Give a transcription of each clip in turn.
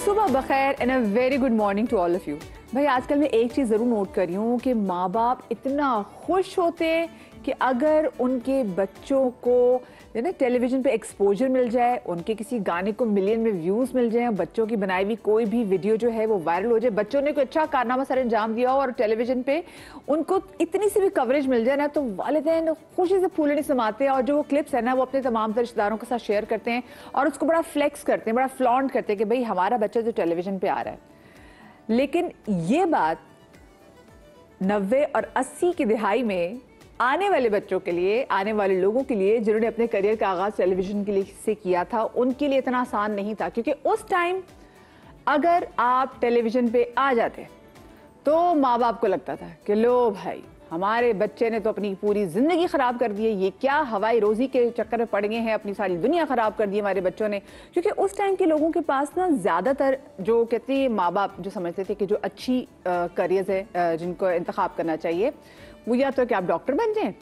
सुबह बखैर and a very good morning to all of you. भाई आजकल मैं एक चीज़ ज़रूर नोट कर रही हूँ कि माँ बाप इतना खुश होते हैं कि अगर उनके बच्चों को ना टेलीविज़न पे एक्सपोजर मिल जाए, उनके किसी गाने को मिलियन में व्यूज़ मिल जाए, बच्चों की बनाई हुई कोई भी वीडियो जो है वो वायरल हो जाए, बच्चों ने कोई अच्छा कारनामा सर अंजाम दिया हो और टेलीविज़न पे उनको इतनी सी भी कवरेज मिल जाए ना, तो वालिदैन खुशी से फूलने समाते हैं और जो वो क्लिप्स है ना वो अपने तमाम रिश्तेदारों के साथ शेयर करते हैं और उसको बड़ा फ्लेक्स करते हैं, बड़ा फ्लॉन्ट करते हैं कि भाई हमारा बच्चा जो टेलीविज़न पे आ रहा है। लेकिन ये बात 90 और 80 की दिहाई में आने वाले बच्चों के लिए, आने वाले लोगों के लिए जिन्होंने अपने करियर का आगाज टेलीविजन के लिए से किया था, उनके लिए इतना आसान नहीं था, क्योंकि उस टाइम अगर आप टेलीविजन पे आ जाते तो माँ बाप को लगता था कि लो भाई हमारे बच्चे ने तो अपनी पूरी जिंदगी खराब कर दी है, ये क्या हवाई रोजी के चक्कर में पड़ गए हैं, अपनी सारी दुनिया खराब कर दी हमारे बच्चों ने। क्योंकि उस टाइम के लोगों के पास ना ज्यादातर जो कहते हैं माँ बाप जो समझते थे कि जो अच्छी करियर्स है जिनको इंतखाब करना चाहिए वो या तो कि आप डॉक्टर बन जाएं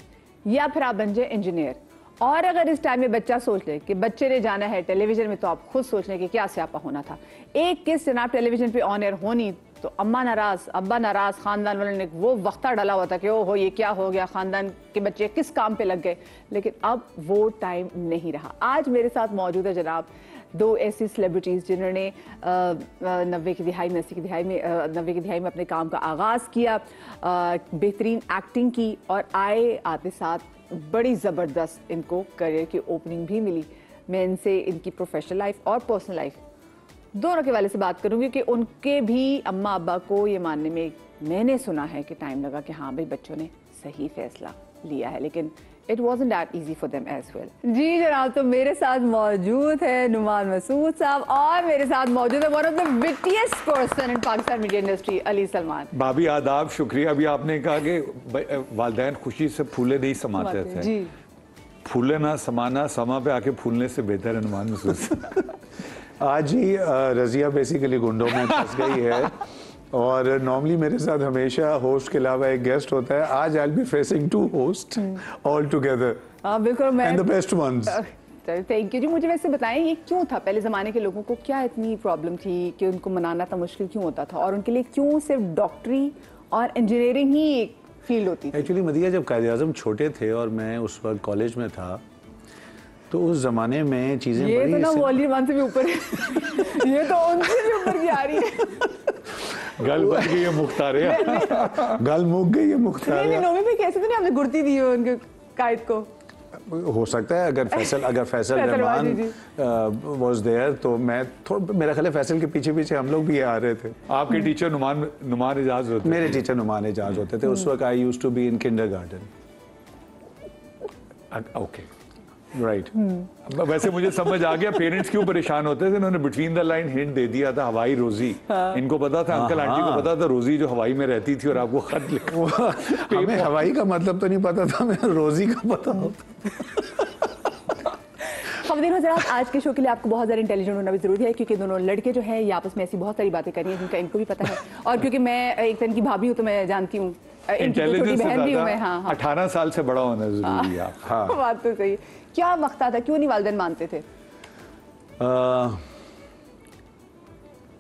या फिर आप बन जाएं इंजीनियर। और अगर इस टाइम में बच्चा सोच ले कि बच्चे ने जाना है टेलीविजन में, तो आप खुद सोच लें कि क्या स्यापा होना था। एक किस जनाब टेलीविजन पे ऑन एयर होनी तो अम्मा नाराज, अब्बा नाराज, खानदान वालों ने वो वक्ता डाला हुआ था कि ओहो ये क्या हो गया, खानदान के बच्चे किस काम पे लग गए। लेकिन अब वो टाइम नहीं रहा। आज मेरे साथ मौजूद है जनाब दो ऐसी सेलिब्रिटीज़ जिन्होंने 90 की दिहाई में, 80 की दिहाई में, 90 की दिहाई में अपने काम का आगाज़ किया, बेहतरीन एक्टिंग की और आए आते साथ बड़ी ज़बरदस्त इनको करियर की ओपनिंग भी मिली। मैं इनसे इनकी प्रोफेशनल लाइफ और पर्सनल लाइफ दोनों के वाले से बात करूंगी कि उनके भी अम्मा अब्बा को ये मानने में मैंने सुना है कि टाइम लगा कि हाँ भाई बच्चों ने सही फैसला लिया है, लेकिन it wasn't that easy for them as well. जी जनाब, तो मेरे साथ मौजूद है नुमान मसूद साहब और मेरे साथ मौजूद है one of the wittiest person in Pakistan media industry, Ali Salman. भाभी आदाब, शुक्रिया। अभी आपने कहा कि वालिदैन खुशी से फूले नहीं समाते थे जी। फूले ना समाना, समा पे आके फूलने से बेहतर है नुमान मसूद। आज ही रजिया बेसिकली गुंडों में फंस गई है और नॉर्मली मेरे साथ हमेशा होस्ट के अलावा एक गेस्ट होता है। आज I will be facing to host all together and the best ones. Thank you जी। मुझे वैसे बताएं ये क्यों था, पहले ज़माने के लोगों को क्या इतनी प्रॉब्लम थी कि उनको मनाना था मुश्किल क्यों होता था और उनके लिए क्यों सिर्फ डॉक्टरी और इंजीनियरिंग ही एक फील्ड होती थी? एक्चुअली मदिया, जब कायदे आज़म छोटे थे और मैं उस वक्त कॉलेज में था तो उस जमाने में चीजें ये तो ना वॉल्यूम 1 से भी ऊपर है। ये तो उनसे भी ऊपर की आ रही है। गल बन गई है मुख्तारिया, गल मुक गई है मुख्तारिया। नौवीं में कैसे तो नहीं आपने गुर्ती दी हो उनके कायद को? हो सकता है अगर फैसल रहमान वाज देयर तो मैं थोड़ा, मेरा ख्याल है फैसल के पीछे पीछे हम लोग भी आ रहे थे। आपके टीचर नुमान एजाज होते? मेरे टीचर नुमान एजाज होते थे। उस वक्त I used to be in kindergarten. Okay right. वैसे मुझे समझ आ गया पेरेंट्स क्यों परेशान होते थे। इन्होंने बिटवीन द लाइन हिंट दे दिया था, हवाई रोजी। इनको पता था, अंकल आंटी को पता था रोजी जो हवाई में रहती थी और आपको खत लिखा। हमें हवाई का मतलब तो नहीं पता था, हमें रोजी का पता होता। ख़वातीन हज़रात, आज के शो के लिए आपको बहुत ज़्यादा इंटेलिजेंट होना भी ज़रूरी है, क्योंकि दोनों लड़के जो हैं ये आपस में ऐसी बहुत सारी बातें कर रही हैं जिनका इनको भी पता है और क्योंकि मैं एक तरह की भाभी हूँ तो मैं जानती हूँ, इंटेलिजेंस बहन भी हूँ मैं। हाँ 18 साल से बड़ा होना जरूरी है। हाँ बात तो सही। क्या वक्त था, क्यों नहीं वालिदैन मानते थे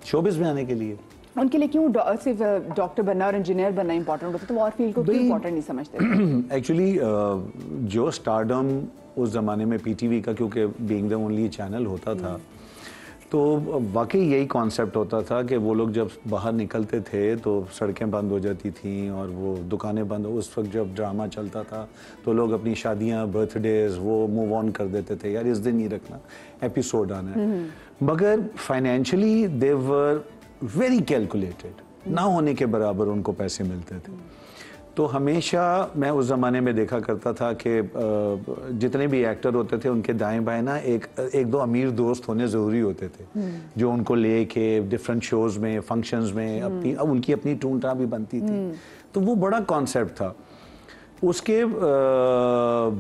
शोबिज़ में आने के लिए? उनके लिए क्यों सिर्फ डॉक्टर बनना और इंजीनियर बनना इंपॉर्टेंट होता था, तो और फील्ड को क्यों इंपॉर्टेंट नहीं समझते थे? एक्चुअली जो स्टारडम उस ज़माने में पीटीवी का, क्योंकि बीइंग द ओनली चैनल होता था, तो वाकई यही कॉन्सेप्ट होता था कि वो लोग जब बाहर निकलते थे तो सड़कें बंद हो जाती थीं और वो दुकानें बंद। उस वक्त जब ड्रामा चलता था तो लोग अपनी शादियां, बर्थडेज वो मूव ऑन कर देते थे, यार इस दिन ही रखना, एपिसोड आना है। मगर financially they were very calculated, ना होने के बराबर उनको पैसे मिलते थे। तो हमेशा मैं उस ज़माने में देखा करता था कि जितने भी एक्टर होते थे उनके दाएं बाएं ना एक दो अमीर दोस्त होने ज़रूरी होते थे, जो उनको ले के डिफरेंट शोज़ में, फंक्शंस में उनकी अपनी टूंटा भी बनती थी। तो वो बड़ा कॉन्सेप्ट था। उसके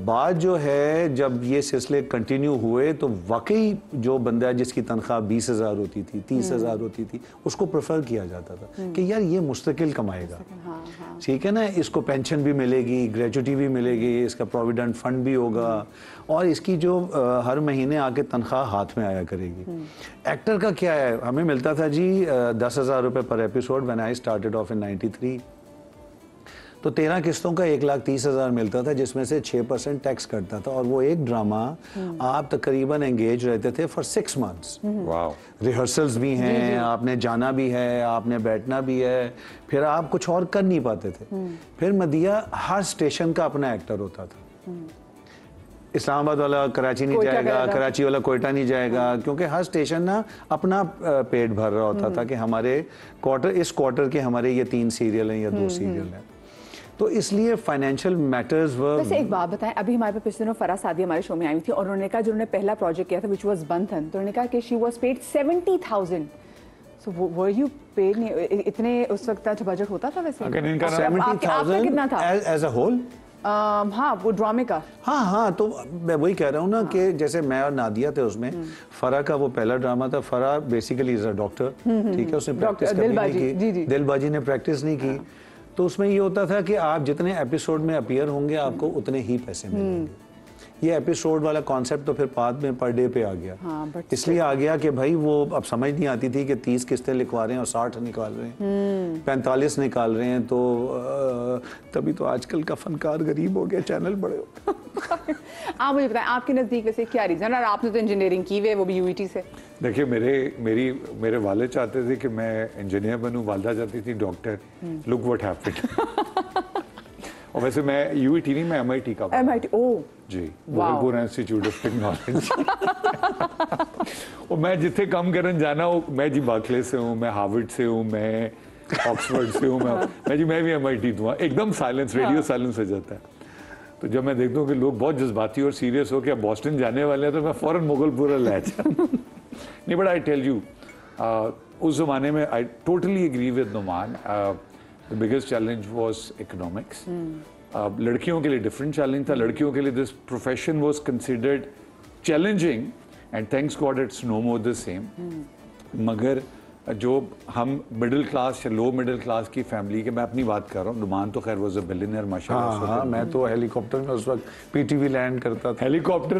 बाद जो है जब ये सिलसिले कंटिन्यू हुए तो वाकई जो बंदा जिसकी तनख्वाह 20,000 होती थी 30,000 होती थी उसको प्रेफर किया जाता था कि यार ये मुस्तकिल कमाएगा, ठीक है ना, इसको पेंशन भी मिलेगी, ग्रेजुटी भी मिलेगी, इसका प्रोविडेंट फंड भी होगा और इसकी जो हर महीने आके तनख्वाह हाथ में आया करेगी। एक्टर का क्या है, हमें मिलता था जी 10,000 रुपये पर episode when I started off in 93। तो 13 किस्तों का 1,30,000 मिलता था जिसमें से 6% टैक्स कटता था और वो एक ड्रामा आप तकरीबन एंगेज रहते थे फॉर 6 मंथ्स। रिहर्सल्स भी हैं, आपने जाना भी है, आपने बैठना भी है, फिर आप कुछ और कर नहीं पाते थे। फिर मदिया हर स्टेशन का अपना एक्टर होता था। इस्लामाबाद वाला कराची नहीं जाएगा, कराची वाला कोयटा नहीं जाएगा, क्योंकि हर स्टेशन ना अपना पेट भर रहा होता था कि हमारे इस क्वार्टर के हमारे ये 3 सीरियल हैं या 2 सीरियल हैं। तो इसलिए फाइनेंशियल मैटर्स वर। वैसे एक बात बताएं, अभी हमारे पास पिछले दिनों फराह सादी हमारे शो में आई थी और उन्होंने कहा जो उन्होंने पहला प्रोजेक्ट किया था विच वाज बंधन, तो उन्होंने कहा कि she was paid 70,000। So were you paid इतने उस वक्त अच्छा बजट होता था वैसे? 70,000 कितना था एज अ होल? हाँ वो ड्रामे का। हाँ, तो मैं वही कह रहा हूँ ना कि जैसे मैं और नादिया थे उसमें, फरा का वो पहला ड्रामा था। फरा बेसिकली इज अ डॉक्टर, ठीक है, उसने प्रैक्टिस कभी नहीं की, दिलबाजी ने प्रैक्टिस नहीं की। तो उसमें ये होता था कि आप जितने एपिसोड में अपीयर होंगे आपको उतने ही पैसे मिलेंगे। ये एपिसोड वाला कॉन्सेप्ट तो फिर बाद में पर डे पे आ गया। इसलिए आ गया कि भाई वो अब समझ नहीं आती थी कि 30 किस्तें लिखवा रहे हैं और 60 निकाल रहे हैं, 45 निकाल रहे हैं। तो तभी तो आजकल का फनकार गरीब हो गया, चैनल बड़े हो गए। आप मुझे बताएं आपके नज़दीक वैसे क्या रीज़न, और आपने तो इंजीनियरिंग की है वो भी यूईटी से। देखिए मेरे वाले चाहते थे कि मैं इंजीनियर बनूं, वालदा चाहती थी डॉक्टर। Look what happened. और वैसे मैं यूईटी नहीं, मैं एमआईटी का। एमआईटी, ओह जी, गोरखपुर इंस्टीट्यूट ऑफ टेक्नोलॉजी। और मैं जिथे कम करन जाना हो, मैं जी बार्कले से हूँ, मैं हार्वर्ड से हूँ, मैं ऑक्सफोर्ड से हूँ, मैं भी एमआईटी दूँ। एकदम साइलेंस, रेडियो साइलेंस हो जाता है। तो जब मैं देखता हूँ कि लोग बहुत जज्बाती और सीरियस हो के बॉस्टन जाने वाले हैं तो मैं फौरन मुगलपुरा ले जाता हूँ। नहीं, बट आई टेल यू, उस जमाने में I totally agree with Numan. The biggest challenge was economics. लड़कियों के लिए डिफरेंट चैलेंज था। लड़कियों के लिए this profession was considered challenging and thanks God it's no more the same. मगर जो हम मिडिल क्लास या लो मिडिल क्लास की फैमिली के, मैं अपनी बात कर रहा हूँ, नुमान तो खैर वाज अ बिलियनियर माशाल्लाह। हाँ, मैं तो हेलीकॉप्टर में उस वक्त पीटीवी लैंड करता था। हेलीकॉप्टर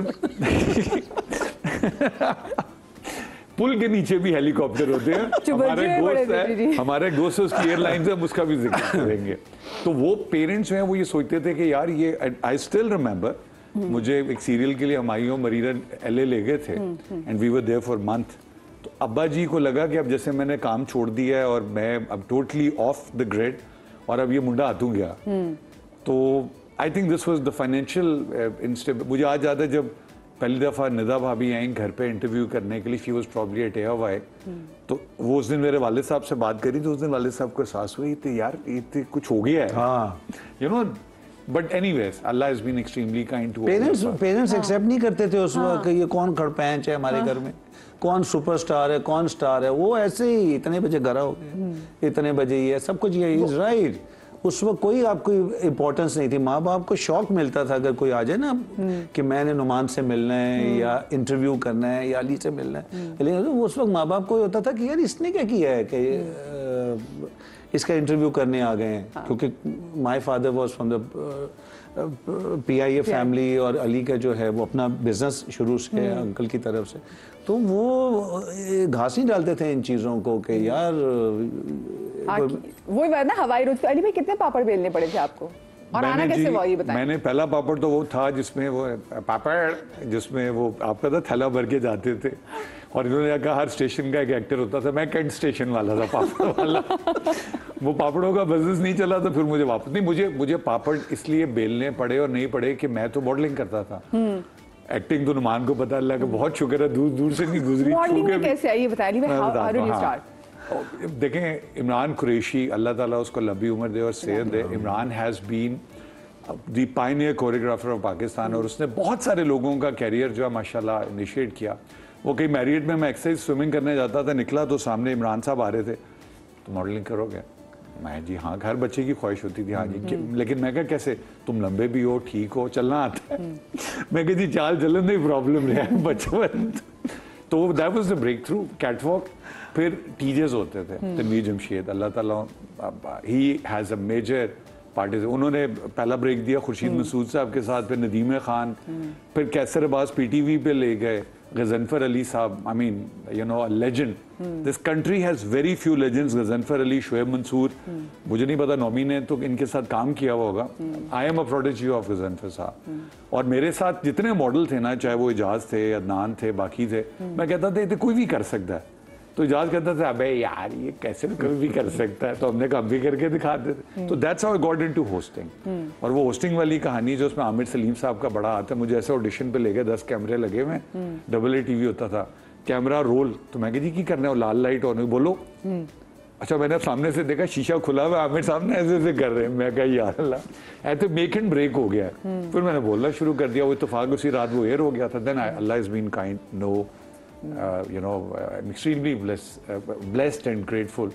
पुल के नीचे भी हेलीकॉप्टर होते हैं। हमारे दोस्त उसकी एयरलाइंस है, उसका भी जिक्र करेंगे। तो वो पेरेंट्स हैं, वो ये सोचते थे कि यार ये, आई स्टिल रिमेंबर, मुझे एक सीरियल के लिए हमायूं मरीरन LA ले गए थे and we were there for month. तो अब्बा जी को लगा कि अब जैसे मैंने काम छोड़ दिया है और मैं अब टोटली ऑफ द ग्रिड और अब ये मुंडा हाथों गया। तो I think this was the financial instable. मुझे आज याद है जब पहली दफ़ा निदा भाभी आई घर पे इंटरव्यू करने के लिए, she was probably eight ARY. तो वो उस दिन मेरे वालिद साहब से बात करी, तो उस दिन वालिद साहब को एहसास हुई तो यार ये कुछ हो गया है। हाँ, you know, but anyways Allah has been extremely kind to parents accept नहीं करते थे उस वक्त। ये कौन खड़पैंच है हमारे घर में, कौन सुपरस्टार है, कौन स्टार है। वो ऐसे ही इतने बजे घर हो गए, इतने बजे ये सब कुछ, ये इज राइट। उस वक्त कोई आपको इम्पोर्टेंस नहीं थी। माँ बाप को शौक मिलता था अगर कोई आ जाए ना कि मैंने नुमान से मिलना है या इंटरव्यू करना है या अली से मिलना है। लेकिन उस वक्त माँ बाप को होता था कि यार इसने क्या किया है कि इसका इंटरव्यू करने आ गए हैं। क्योंकि my father was from the PIA family और अली का जो है वो अपना बिजनेस शुरू से अंकल की तरफ से। तो वो घास नहीं डालते थे इन चीज़ों को कि यार वो ना हवाई रोज। अली भाई कितने पापड़ बेलने पड़े थे आपको और आना कैसे हुआ ये बताएं? मैंने पहला पापड़ तो वो था जिसमें वो पापड़, जिसमें वो आपका था थैला भर के जाते थे और इन्होंने कहा हर स्टेशन का एक एक्टर होता था। मैं कैंट स्टेशन वाला था, पापड़ वाला। वो पापड़ों का बिजनेस नहीं चला तो फिर मुझे वापस नहीं, मुझे पापड़ इसलिए बेलने पड़े और नहीं पड़े कि मैं तो मॉडलिंग करता था। एक्टिंग तो नुमान को पता, अल्लाह का बहुत शुक्र है दूर दूर से नहीं गुजरी। मॉडलिंग में कैसे आई ये बताइए? How did you start? देखें, इमरान कुरैशी, अल्लाह ताला उसको लंबी उम्र दे और सेहत दे, Imran has been the pioneer choreographer of Pakistan और उसने बहुत सारे लोगों का कैरियर जो है माशाल्लाह इनिशिएट किया। वो कई मैरिड में मैं एक्सरसाइज स्विमिंग करने जाता था, निकला तो सामने इमरान साहब आ रहे थे, तो मॉडलिंग करोगे? मैं जी हाँ, हर बच्चे की ख्वाहिश होती थी हाँ जी, लेकिन मैं क्या कैसे, तुम लंबे भी हो, ठीक हो, चलना आता है। मैं कह जी चाल चलन नहीं प्रॉब्लम रहा बचपन। तो that was the breakthrough, catwalk. फिर टीजेस होते थे, तनवीर जमशेद, अल्लाह ताला, he has a major party. उन्होंने पहला ब्रेक दिया खुर्शीद मसूद साहब के साथ, फिर नदीम खान, फिर कैसर अब्बास पीटीवी पे ले गए, गजनफर अली साहब, I mean you know, a legend. This country has very few legends, Ghazanfar Ali, Shoaib Mansoor, मुझे नहीं पता नौमी ने तो इनके साथ काम किया हुआ होगा। I am a prodigy of Ghazanfar साहब। और मेरे साथ जितने मॉडल थे ना, चाहे वो इजाज थे, अदनान थे, बाकी थे, मैं कहता था ये कोई भी कर सकता है। तो इजाज कहता था अबे यार ये कैसे कोई भी कर सकता है, तो हमने कहा भी करके दिखाते थे। तो that's how I got into hosting. और वो होस्टिंग वाली कहानी जो उसमें आमिर सलीम साहब का बड़ा हाथ है, मुझे ऐसे ऑडिशन पे ले गए, 10 कैमरे लगे हुए, AA टीवी होता था, कैमरा रोल, तो मैं कहा जी की करना है, लाल लाइट ऑन, बोलो। अच्छा, मैंने सामने से देखा शीशा खुला हुआ, आमिर साहब ने ऐसे ऐसे कर रहे हैं, मैं कहा यार अल्लाह, ऐसे मेक एंड ब्रेक हो गया। फिर मैंने बोलना शुरू कर दिया, वो इत्तेफाक उसी रात वो एयर हो गया था। Then Allah is been kind, no you know, I'm extremely blessed and grateful.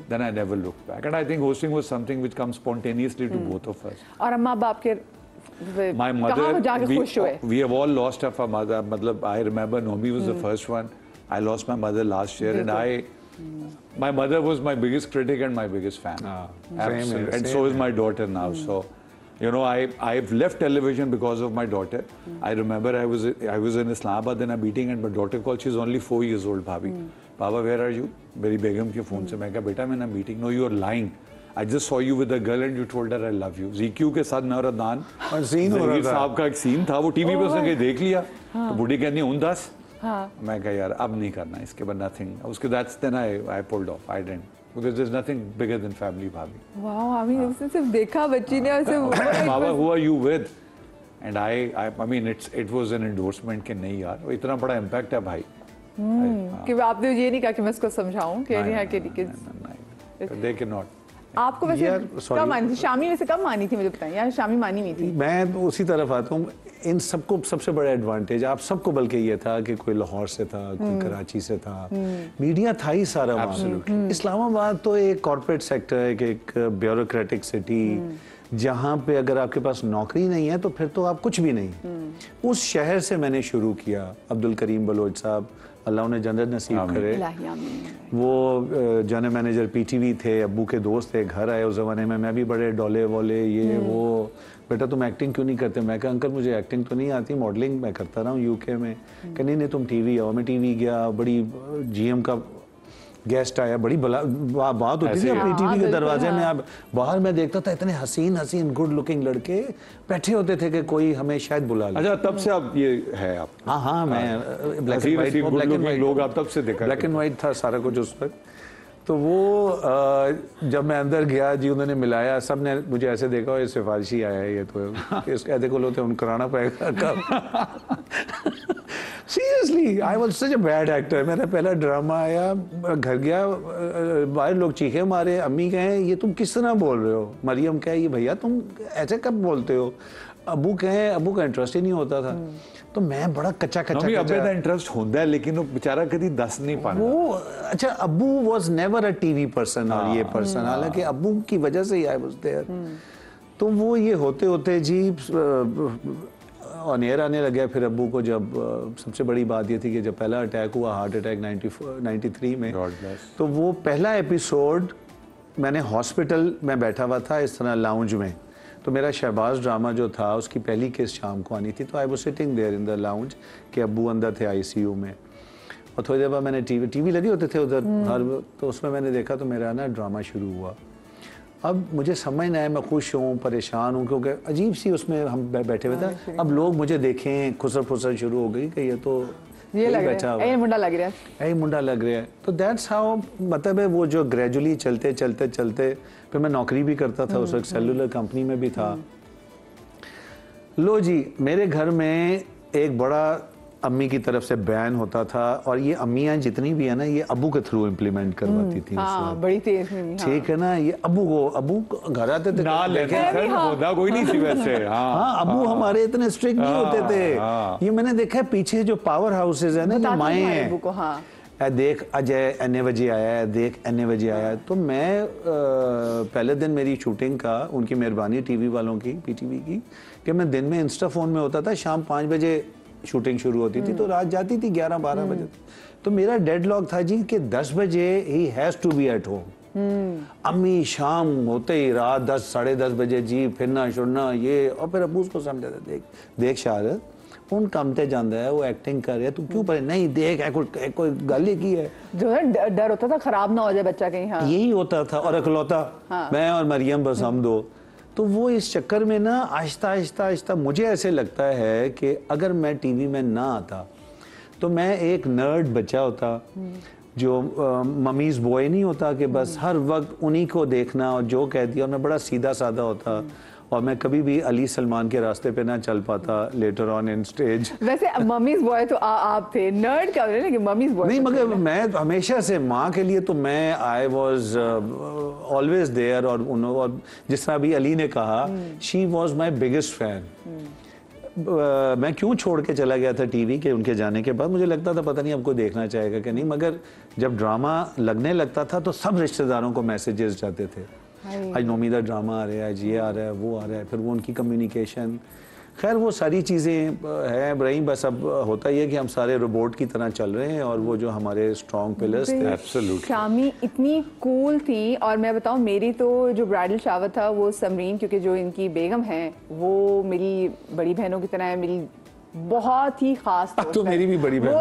Then I never looked back, and I think hosting was something which comes spontaneously to both of us. और अम्मा बाप के My mother, कहाँ जाके खुश हुए? we have all lost our mother. मतलब I remember Nomi was the first one. I lost my mother last year, and my mother was my biggest critic and my biggest fan. Absolutely. And so is my daughter now. So, you know, I've left television because of my daughter. I remember I was in Islamabad in a meeting and my daughter called. She's only 4 years old. Bhabhi, Baba, where are you? मेरी बेगम के phone से मैं कहा बेटा मैं ना meeting. No, you are lying. I just saw you with a girl and you told her I love you. ZQ के साथ मैं और अदनान और सीन हो रहा था. साहब का एक सीन था, वो टीवी पे उसने कहीं देख लिया. तो बूढ़ी कहनी उन 10. मैं कहा यार अब नहीं करना इसके बाद nothing. उसके that's then I pulled off. I didn't. Because there's nothing bigger than family, Bhabhi. Wow, I mean, उसने सिर्फ देखा बच्ची ने और सिर्फ Baba, who are you with? And I mean, it was an endorsement कि नहीं यार, वो इतना बड़ा impact है भाई. कि आपने ये नहीं कहा कि मैं इसको समझाऊं कि नहीं है कि they cannot. आपको वैसे कब मानी थी शामी, वैसे कब मानी थी मुझे बताएं यार, शामी मानी हुई थी. मैं उसी तरफ आता हूँ. इन सबको सबसे बड़ा एडवांटेज आप सबको बल्कि ये था कि कोई लाहौर से था, कोई कराची से था, मीडिया था ही सारा. इस्लामाबाद तो एक कॉर्पोरेट सेक्टर है, एक ब्यूरोक्रेटिक सिटी, जहाँ पे अगर आपके पास नौकरी नहीं है तो फिर तो आप कुछ भी नहीं. उस शहर से मैंने शुरू किया. अब्दुल करीम बलोच साहब, अल्लाह उन्हें जन्नत नसीब करे, वो जनरल मैनेजर पीटीवी थे, अब्बू के दोस्त थे, घर आए उस ज़माने में. मैं भी बड़े डोले वोले ये वो, बेटा तुम एक्टिंग क्यों नहीं करते? मैं कहा अंकल मुझे एक्टिंग तो नहीं आती, मॉडलिंग मैं करता रहा हूँ यूके में. कि नहीं तुम टीवी आओ. मैं टीवी गया, बड़ी जीएम का गेस्ट आया, बड़ी बात होती थी अपनी टीवी के दरवाजे में. आप बाहर मैं देखता था इतने हसीन गुड लुकिंग लड़के बैठे होते थे कि कोई हमें शायद बुला ले. अच्छा, तब से आप ये है आप? हाँ मैं ब्लैक एंड वाइट लोग आप तब से देखा, ब्लैक एंड वाइट था सारा कुछ उस पर. तो वो जब मैं अंदर गया जी, उन्होंने मिलाया, सब ने मुझे ऐसे देखा और ये सिफारिशी आया है, ये तो इसके ऐसे को लोग उन कराना पड़ेगा. Seriously I was such a bad actor. मेरा पहला ड्रामा आया, घर गया, बाहर लोग चीखे मारे. अम्मी कहें ये तुम किस तरह बोल रहे हो? मरियम कहे ये भैया तुम ऐसे कब बोलते हो? अबू कहें, अबू का इंटरेस्ट ही नहीं होता था. तो मैं बड़ा कच्चा अब्बे दा इंटरेस्ट होता है लेकिन वो बेचारा कभी दस नहीं पाता वो. अच्छा, अब्बू was never a TV person और ये पर्सन, हालांकि अब्बू की वजह से ही आई वाज देयर. तो वो ये होते होते जी ऑन एयर आने लगे. फिर अब्बू को जब सबसे बड़ी बात ये थी कि जब पहला अटैक हुआ, हार्ट अटैक 93 में, तो वो पहला एपिसोड मैंने हॉस्पिटल में बैठा हुआ था इस तरह लाउंज में. तो मेरा शहबाज ड्रामा जो था उसकी पहली किस्त शाम को आनी थी. तो I was sitting there in the lounge कि अब्बू अंदर थे आईसीयू में. और थोड़ी देर बाद मैंने टीवी लगे होते थे उधर हर, तो उसमें मैंने देखा तो मेरा ना ड्रामा शुरू हुआ. अब मुझे समझ नहीं आया, मैं खुश हूँ परेशान हूँ, क्योंकि अजीब सी उसमें हम बैठे हुए थे. अब लोग मुझे देखें, खुसर फुसर शुरू हो गई कि ये तो ये लग रहा है, मुंडा लग रहा है, यही मुंडा लग रहा है. तो दैट्स हाउ, मतलब है वो जो ग्रेजुअली चलते फिर मैं नौकरी भी करता था उस वक्त, सेलुलर कंपनी में भी था. लो जी, मेरे घर में एक बड़ा अम्मी की तरफ से बैन होता था, और ये अम्मियाँ जितनी भी है ना, ये अबू के थ्रू इम्प्लीमेंट करवाती थी. बड़ी तेज में. ठीक है ना, ये अबू घर आते थे ना, लेकिन होता कोई नहीं थी वैसे. हाँ, अबू हमारे इतने स्ट्रिक्ट नहीं होते थे. ये मैंने देखा है पीछे जो पावर हाउसेज है ना, जो माएँ हैं, देख अजय एने बजे आया है, देख एने बजे आया है। तो मैं पहले दिन मेरी शूटिंग का, उनकी मेहरबानी टीवी वालों की, पीटीवी की, कि मैं दिन में इंस्टा फोन में होता था, शाम 5 बजे शूटिंग शुरू होती थी तो रात जाती थी 11-12 बजे। तो मेरा डेडलॉक था जी कि 10 बजे ही has to be at home. अम्मी शाम होते ही रात 10 साढ़े 10 बजे जी फिरना शुरना ये, और फिर अबू उसको समझाते, देख शारद कौन काम ते जाता है, वो एक्टिंग कर रहा है, तू क्यों पर नहीं देख कोई गल ही की है, जो है डर होता था खराब ना हो जाए बच्चा कहीं। हाँ। यही होता था। और अकलौता मैं और मरियम बस हम दो। तो वो इस चक्कर में ना आहिस्ता आहिस्ता आहिस्ता मुझे ऐसे लगता है कि अगर मैं टीवी में ना आता तो मैं एक नर्ड बच्चा होता, जो मम्मीज बॉय नहीं होता कि बस हर वक्त उन्हीं को देखना और जो कह दिया, और मैं बड़ा सीधा साधा होता और मैं कभी भी अली सलमान के रास्ते पे ना चल पाता लेटर ऑन इन स्टेज। वैसे मम्मीज बॉय तो आप थे, नर्ड क्या बोले ना कि मम्मीज बॉय नहीं, मगर मैं हमेशा से माँ के लिए तो मैं आई वॉज ऑलवेज देयर। और जिस तरह अभी अली ने कहा, she was my biggest fan. मैं क्यों छोड़ के चला गया था टीवी के उनके जाने के बाद, मुझे लगता था पता नहीं आपको देखना चाहेगा कि नहीं, मगर जब ड्रामा लगने लगता था तो सब रिश्तेदारों को मैसेजेस जाते थे, आज नोमीदा ड्रामा आ रहा है, आज ये आ रहा है, वो आ रहा है, फिर वो उनकी कम्युनिकेशन, खैर वो सारी चीज़ें हैं रही। बस अब होता ही है कि हम सारे रोबोट की तरह चल रहे हैं, और वो जो हमारे स्ट्रॉन्ग पिलर्स थे। एब्सोल्युटली। शामी इतनी कूल थी, और मैं बताऊं मेरी तो जो ब्राइडल शावर था वो समरीन, क्योंकि जो इनकी बेगम है वो मेरी बड़ी बहनों की तरह है, मेरी बहुत ही खास दोस्त तो मेरी भी बड़ी बहन,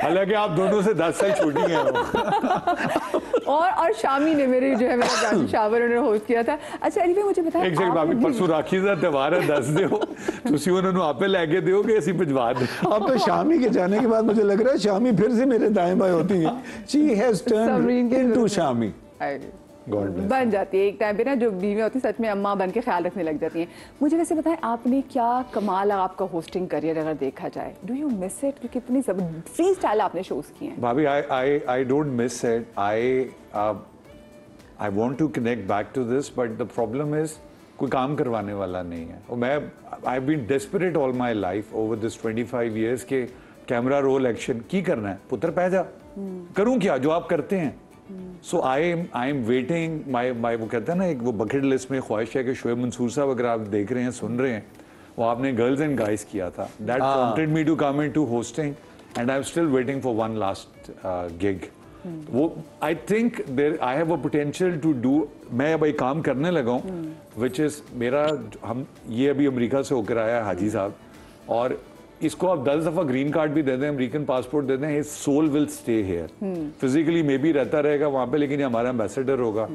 हालांकि आप दोनों से 10 साल छोटी हैं। और शामी ने मेरे जो है मेरा ब्राइडल शावर उन्होंने होस्ट किया था। अच्छा अली भाई मुझे बताया, एक सेकंड भाभी, परसों राखी दा त्योहार है, दस दियो तुसी उन्होंने आपे लेके दियो कि ऐसी भिजवा दे। अब तो शामी के जाने के बाद मुझे लग रहा है शामी फिर से मेरे दाएं बाएं होती है। She has turned into Shami, बन जाती है एक टाइम पे ना, जो बीवी होती है सच में अम्मा बन के ख्याल रखने लग जाती हैं। मुझे वैसे बताएं, आपने क्या कमाल है आपका होस्टिंग करियर अगर देखा जाए, डू यू मिस इट? क्योंकि इतनी सब फ्री स्टाइल आपने शोज किए हैं। Bhabhi I don't miss it, I want to connect back to this, but the problem is कोई काम करवाने वाला नहीं है। और मैं I have been desperate all my life over this 25 years के कैमरा रोल एक्शन की करना है, पुत्र पह जा, करूं क्या जो आप करते हैं। सो आई एम वेटिंग माई वो कहते हैं ना, एक वो बकेट लिस्ट में ख्वाहिश है कि शोएब मंसूर साहब अगर आप देख रहे हैं, सुन रहे हैं, वो आपने गर्ल्स एंड गाइज किया था, that prompted me to come into hosting, and I am still waiting for one last gig. वो I think there I have a potential to do, मैं अब एक काम करने लगा हूँ विच इज मेरा, हम ये अभी अमेरिका से होकर आया हाजी साहब, और इसको आप 10 दफा ग्रीन कार्ड भी दे दें, अमेरिकन पासपोर्ट दे दें, his soul will stay here. Physically maybe रहता रहेगा वहां पे, लेकिन ये हमारा एम्बेसडर होगा।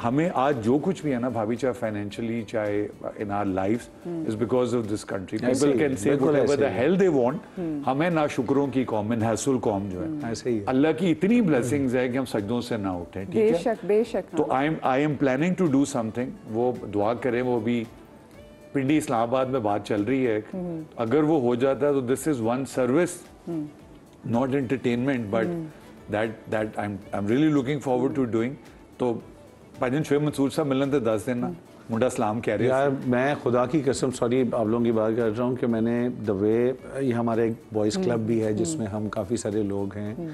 हमें आज जो कुछ भी है ना भाभी, चाहे फाइनेंशियली चाहे in our lives, is because of this country. People can say whatever the hell they want. हमें ना शुक्रों की कौम, नहसुल कौम जो है, ऐसे ही अल्लाह की इतनी ब्लेसिंग्स है कि हम सजदों से ना उठें। ठीक है, बेशक बेशक। तो I am planning to do something, वो दुआ करें। वो भी पिंडी इस्लामाबाद में बात चल रही है, अगर वो हो जाता है तो this is one service, not entertainment, but that I am really looking forward to doing. तो भाईजान शोएब मंसूर साहब मिलन थे 10 दिन ना, मुंडा सलाम कह रहे हैं यार। मैं खुदा की कसम, सॉरी आप लोगों की बात कर रहा हूँ, कि मैंने द वे, ये हमारा एक बॉयज़ क्लब भी है जिसमें हम काफ़ी सारे लोग हैं,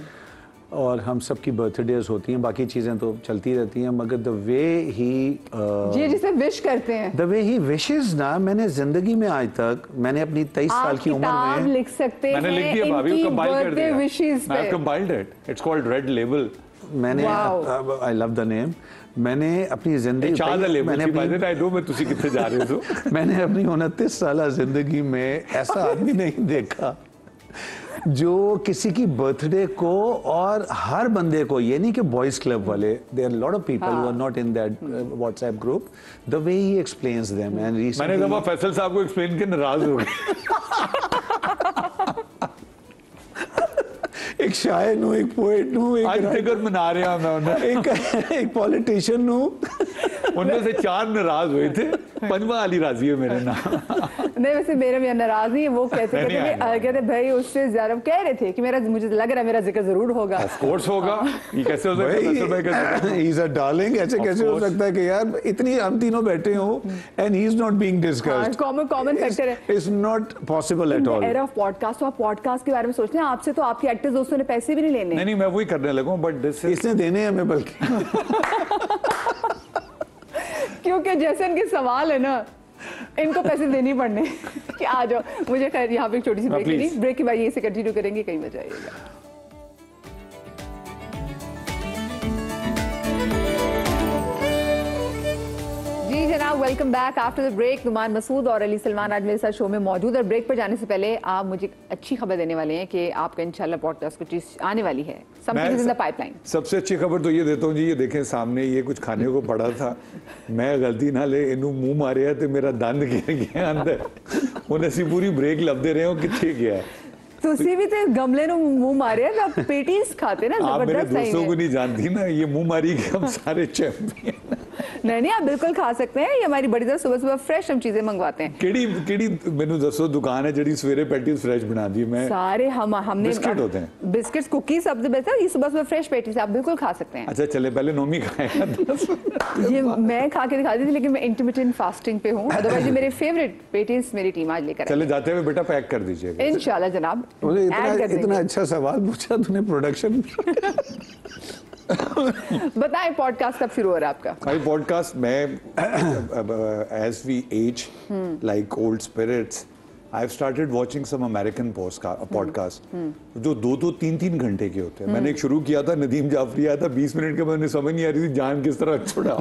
और हम सबकी बर्थडेज होती हैं, बाकी चीज़ें तो चलती रहती हैं, मगर द वे ही जी जिसे विश करते हैं, द वे ही विशेस ना, मैंने जिंदगी में आज तक, मैंने अपनी 23 साल की उम्र में लिख सकते हैं, मैंने लिख दिया भाभी, कंपाइल कर दिया, विशेस मैं compiled it, it's called red label. मैंने आई लव द नेम, मैंने अपनी जिंदगी मैंने अपनी 29 साल जिंदगी में ऐसा आदमी नहीं देखा जो किसी की बर्थडे को, और हर बंदे को, ये नहीं कि बॉयज क्लब वाले, there are lot of people who are not in that WhatsApp group, the way he explains them. And मैंने जब फैसल साहब को एक्सप्लेन किया, नाराज हो गए। एक शायर नु, एक पोएट नु, एक आज फिगर मना रहे हैं मैं, एक पॉलिटिशियन नु, उनमें से 4 नाराज हुए थे, 5वां अली राजी है मेरे नाम। नहीं वैसे मेरे भी नाराज नहीं है, वो कहते भाई उससे ज्यादा कह रहे थे कि मुझे लग रहा है मेरा जिक्र जरूर होगा। ऑफ कोर्स होगा, ये कैसे हो सकता है? ही इज अ डार्लिंग, ऐसे कैसे हो सकता है कि यार इतनी हम तीनों बैठे हो and he is not being discussed. Common factor है, it's not possible at all. Era of podcast, तो आप पॉडकास्ट के बारे में सोचते हैं, आपसे तो आपके एक्टर्स दोस्तों ने पैसे भी नहीं लेने। नहीं मैं वही करने लगा हूं, बट दिस इसने देने हैं हमें बल्कि क्योंकि जैसे इनके सवाल है ना, इनको पैसे देने पड़ने कि आ जाओ। मुझे खैर यहाँ पे एक छोटी सी ब्रेक लेनी, ब्रेक के बाद ये से कंटिन्यू करेंगे, कहीं मजा आएगा। जी जनाब, welcome back after the break. Numan Masood और अली सलमान आज मेरे साथ शो में मौजूद। और ब्रेक पर जाने से पहले आप मुझे अच्छी खबर देने वाले हैं कि आपका इंशाल्लाह पॉडकास्ट कुछ चीज आने वाली है, something is in the pipeline. सबसे अच्छी खबर तो ये देता हूँ जी, ये देखें सामने ये कुछ खाने को पड़ा था, मैं गलती ना ले इनू मुंह मारे तो मेरा दंद गिर गया अंदर, उन्हें सी पूरी ब्रेक लभदे रहे हो किथे गया है। ਤੁਸੀਂ भी तो गमले नु मुंह मारे, आप पेटीज खाते ना, आप मेरे जबरदस्त। दोस्तों को नहीं जानती ना, ये मुंह मारी के हम सारे चैंपियन। नहीं आप बिल्कुल खा सकते हैं, ये हमारी बड़ी तरह सुबह सुबह फ्रेश हम चीजें मंगवाते हैं। केड़ी मेनू दसो दुकान है जेडी सवेरे पैटीज फ्रेश बना दी। मैं सारे हमने बिस्किट होते हैं, बिस्किट्स कुकीज सबसे बेस्ट है, ये सुबह सुबह फ्रेश पेटीज आप बिल्कुल खा सकते हैं। अच्छा चले पहले नोमी खाएगा। ये मैं खा के दिखा दी थी, लेकिन मैं इंटरमिटेंट फास्टिंग पे हूँ, अदरवाइज मेरे फेवरेट पेटीज मेरी टीम आज लेकर चले जाते हुए बेटा पैक कर दीजिएगा इंशाल्लाह जनाब। इतना अच्छा सवाल पूछा तूने प्रोडक्शन। बताएं पॉडकास्ट कब शुरू हो रहा है आपका? भाई पॉडकास्ट मैं as we age like old spirits I have started watching some American podcast जो 2-3 घंटे के होते हैं। मैंने एक शुरू किया था, नदीम जाफरी आया था, 20 मिनट के मैंने समझ नहीं आ रही थी जान किस तरह छुड़ा।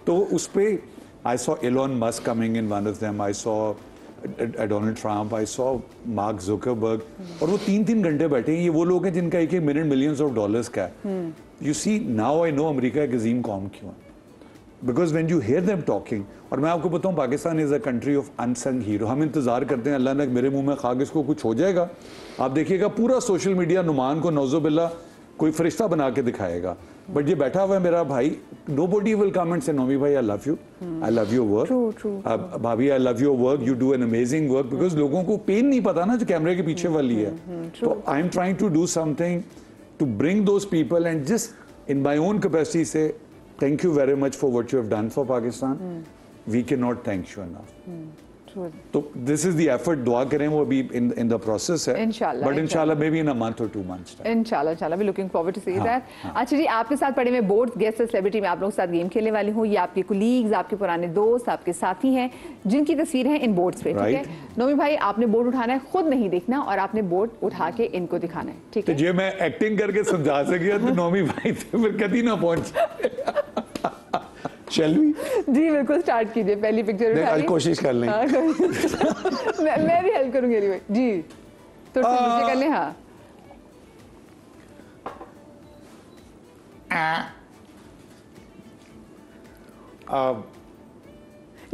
तो उस पे I saw Elon Musk coming in one of them, I saw Donald Trump, I saw Mark Zuckerberg, और वो 3-3 घंटे बैठे हैं। ये वो लोग हैं जिनका एक मिनट मिलियंस ऑफ डॉलर्स का है। You see now I know America एक अजीम कौम क्यों है, because when you hear them talking. और मैं आपको बताऊं Pakistan is a country of unsung hero. हम इंतजार करते हैं अल्लाह ने मेरे मुंह में खाक इसको कुछ हो जाएगा। आप देखिएगा पूरा सोशल मीडिया नुमान को नौजुबिल्ला कोई फरिश्ता बना के दिखाएगा, बट ये बैठा हुआ है मेरा भाई, nobody will come and say Nomi भाई I love you, I love your work, भाभी I love your work, you do an amazing work, because लोगों को पेन नहीं पता ना जो कैमरे के पीछे वाली है। तो I am trying to do something to bring those people and just in my own capacity say thank you very much for what you have done for Pakistan. We cannot thank you enough. तो this is the effort, दुआ करें वो अभी in the process है इंशाल्लाह, but इंशाल्लाह may be in a month और 2 months इंशाल्लाह we looking forward to see that. अच्छा जी, आपके साथ पढ़े में बोर्ड गेस्ट सेलिब्रिटी में आप लोगों के साथ गेम खेलने वाली हूँ। ये आपके कुलीग्स, आपके पुराने दोस्त, आपके साथी हैं जिनकी तस्वीर है इन बोर्ड्स पे, ठीक है? नोमी भाई आपने बोर्ड उठाना है, खुद नहीं देखना, और आपने बोर्ड उठा के इनको दिखाना है, ठीक है? तो ये मैं एक्टिंग करके समझा सकिया तो नोमी भाई फिर कभी ना पहुंच। Shall we? जी बिल्कुल, स्टार्ट कीजिए। पहली पिक्चर उठाइए, कोशिश कर लें। मैं भी हेल्प करूंगी anyway। जी तो नीचे कर लें। हाँ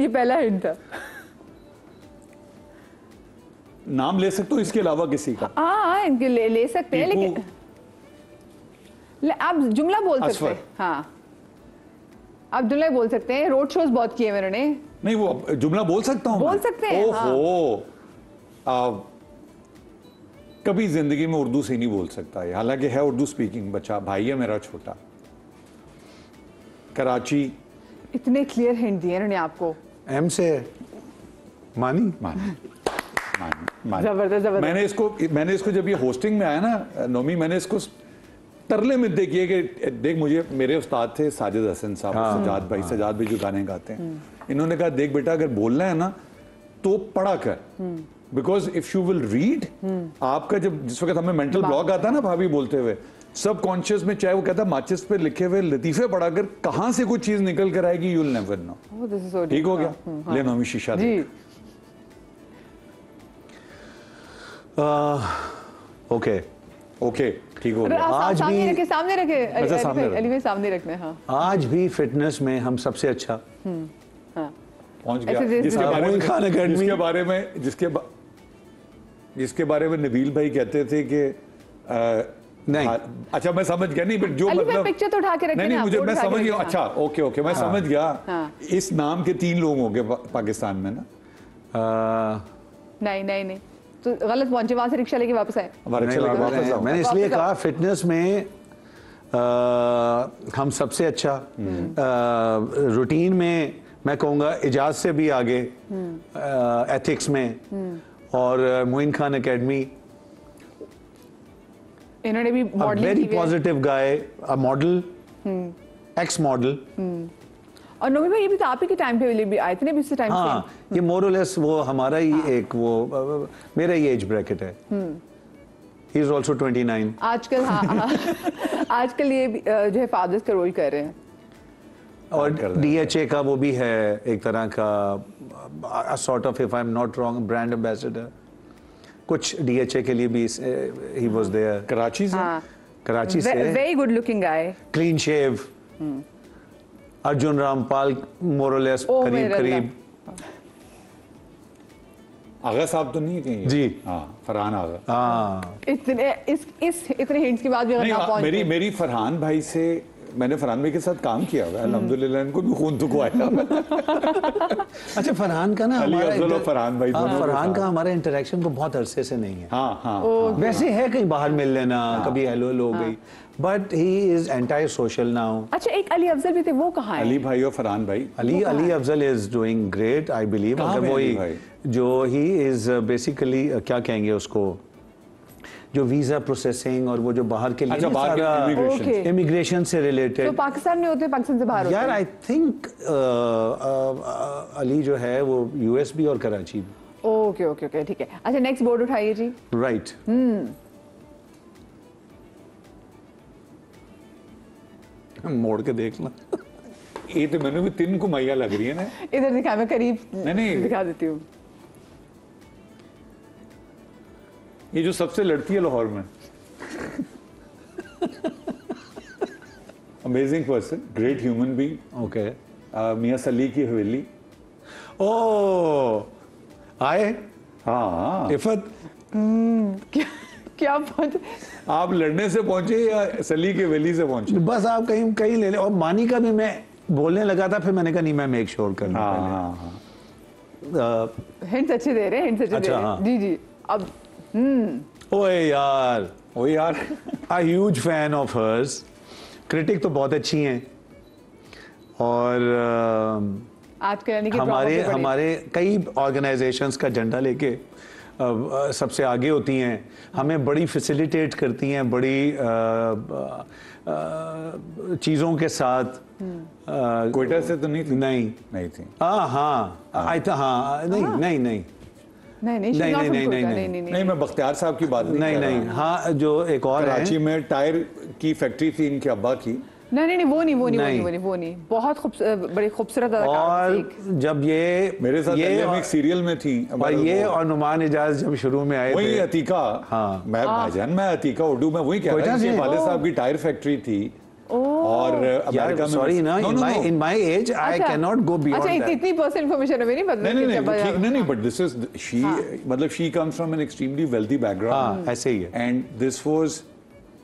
ये पहला हिंट था। नाम ले सकते हो इसके अलावा किसी का? हाँ इनके ले सकते हैं, लेकिन आप जुमला बोल सकते हैं। हाँ आप जुमला बोल सकते हैं, रोड शोज बहुत किए मैंने। नहीं वो जुमला बोल सकता हूँ, बोल सकते हैं। ओहो कभी जिंदगी में उर्दू से नहीं बोल सकता है, हालांकि है उर्दू स्पीकिंग बच्चा, भाई है मेरा छोटा, कराची। इतने क्लियर हिंट दिए इन्होंने आपको। एम से मानी जबरदस्त। मैंने इसको जब ये होस्टिंग में आया ना नोमी, मैंने इसको तरले मिलते किए कि देख, मुझे मेरे उस्ताद थे साजिद हसन साहब, सजाद भाई जो गाने गाते हैं, इन्होंने कहा देख बेटा अगर बोलना है ना तो पढ़ा कर, because if you will read, आपका जब जिस वक्त हमें मेंटल ब्लॉक आता है ना भाभी बोलते हुए, सब कॉन्शियस में चाहे वो कहता माचिस पे लिखे हुए लतीफे पढ़ाकर कहां से कुछ चीज निकल कर आएगी, यू विल नेवर नो। ठीक हो गया? ले नोमी शीशा दे। ओके ओके ठीक हो गया। आज भी सामने रखे अली भाई, सामने रखने। हाँ आज भी फिटनेस में हम सबसे अच्छा पहुंच गया। जिसके बारे में नबील भाई कहते थे कि नहीं, अच्छा मैं समझ गया, नहीं जो मतलब पिक्चर तो उठा के रखे। नहीं मुझे मैं समझ गया। अच्छा ओके मैं समझ गया। इस नाम के 3 लोग होंगे पाकिस्तान में ना, नहीं तो गलत पहुंचे, वहां से रिक्शा लेके वापस आए। मैंने इसलिए कहा फिटनेस में हम सबसे अच्छा, रूटीन में मैं कहूँगा इजाज से भी आगे, एथिक्स में, और मोइन खान एकेडमी, इन्होंने भी modelling very positive guy, a model, x model. और नोमी भाई ये भी तो आप ही के टाइम पे भी आए थे ना, भी उसी टाइम से। हाँ, ये मोर और लेस वो हमारा ही एक वो मेरा ही एज ब्रैकेट है। He is also 29। आजकल हाँ आजकल ये जो है फादर्स का रोल कर रहे हैं। और DHA का वो भी है एक तरह का sort of, if I am not wrong, brand ambassador कुछ DHA के लिए भी he was there। कराची से? हाँ, कराची से। Very good looking guy, clean shave. Arjun Rampal more or less करीब आगा साहब तो नहीं कहीं? जी हाँ, फरहान आगा। हाँ, इतने हिंट्स के बाद भी अगर ना पहुंचे। मेरी फरहान भाई से, मैंने फरहान भाई के साथ काम किया हुआ है, अल्हम्दुलिल्लाह इनको भी खून तो आया। अच्छा, फरहान का ना हमारा फरहान भाई, फरहान का हमारा इंटरेक्शन को बहुत अरसे से नहीं है। हाँ, वैसे है कहीं बाहर मिल लेना, कभी हेलो हेलो हो गई, but he is anti social now. अच्छा, एक अली अफजल भी थे, वो कहाँ है? अली भाई और फरहान भाई। Ali Afzal is doing great, I believe. अगर वो जो ही इज बेसिकली क्या कहेंगे उसको, जो वीजा प्रोसेसिंग और वो जो बाहर के लिए सारा इमिग्रेशन से रिलेटेड। तो पाकिस्तान में होते, पाकिस्तान से बाहर होते? यार आई थिंक अली जो है वो यूएस भी और कराची भी। ओके ठीक है। अच्छा, नेक्स्ट बोर्ड उठाइए जी। राइट। मोड़ के देख लो। ये तो मैंने भी 3 को मैया लग रही है ना। इधर दिखा, मैं करीब नहीं दिखा देती हूँ। ये जो सबसे लड़ती है लाहौर में। Amazing person, great human being. Okay. Mian Salli की हवेली। ओ आए। हाँ, इफत क्या पहुंचे? आप लड़ने से पहुंचे या सली के हवेली से पहुंचे? बस आप कहीं ले ले। और मानी का भी मैं बोलने लगा था, फिर मैंने कहा नहीं, मैं मेक श्योर कर लूं पहले। हिंट्स अच्छे दे रहे हैं, हिंट्स अच्छे दे रहे हैं। जी अब ओए यार a huge fan of hers। Critic तो बहुत अच्छी हैं, और आजकल यानी कि हमारे कई ऑर्गेनाइजेशंस का झंडा लेके सबसे आगे होती हैं, हमें बड़ी फैसिलिटेट करती हैं, बड़ी चीज़ों के साथ। क्वेटा से तो नहीं थी? नहीं थी। नहीं, मैं बख्तियार साहब की बात नहीं। हाँ, जो एक और कराची में टायर की फैक्ट्री थी इनके अब्बा की। नहीं, वो नहीं। बहुत बड़ी खूबसूरत। और जब ये मेरे साथ एक सीरियल में थी, और ये और नुमान इजाज जब शुरू में आए वही थे, अतीका। हाँ, मैं भाईजान, मैं अतीका उर्दू में वही कह रहा हूँ। वाले साहब की टायर फैक्ट्री थी। और अमेरिका में, सॉरी ना, in my age I can not go beyond that. अच्छा, इतनी पर्सनल इंफॉर्मेशन है मेरी, मतलब नहीं, बट दिस इज शी, मतलब she comes from an extremely wealthy background. ऐसे ही है। And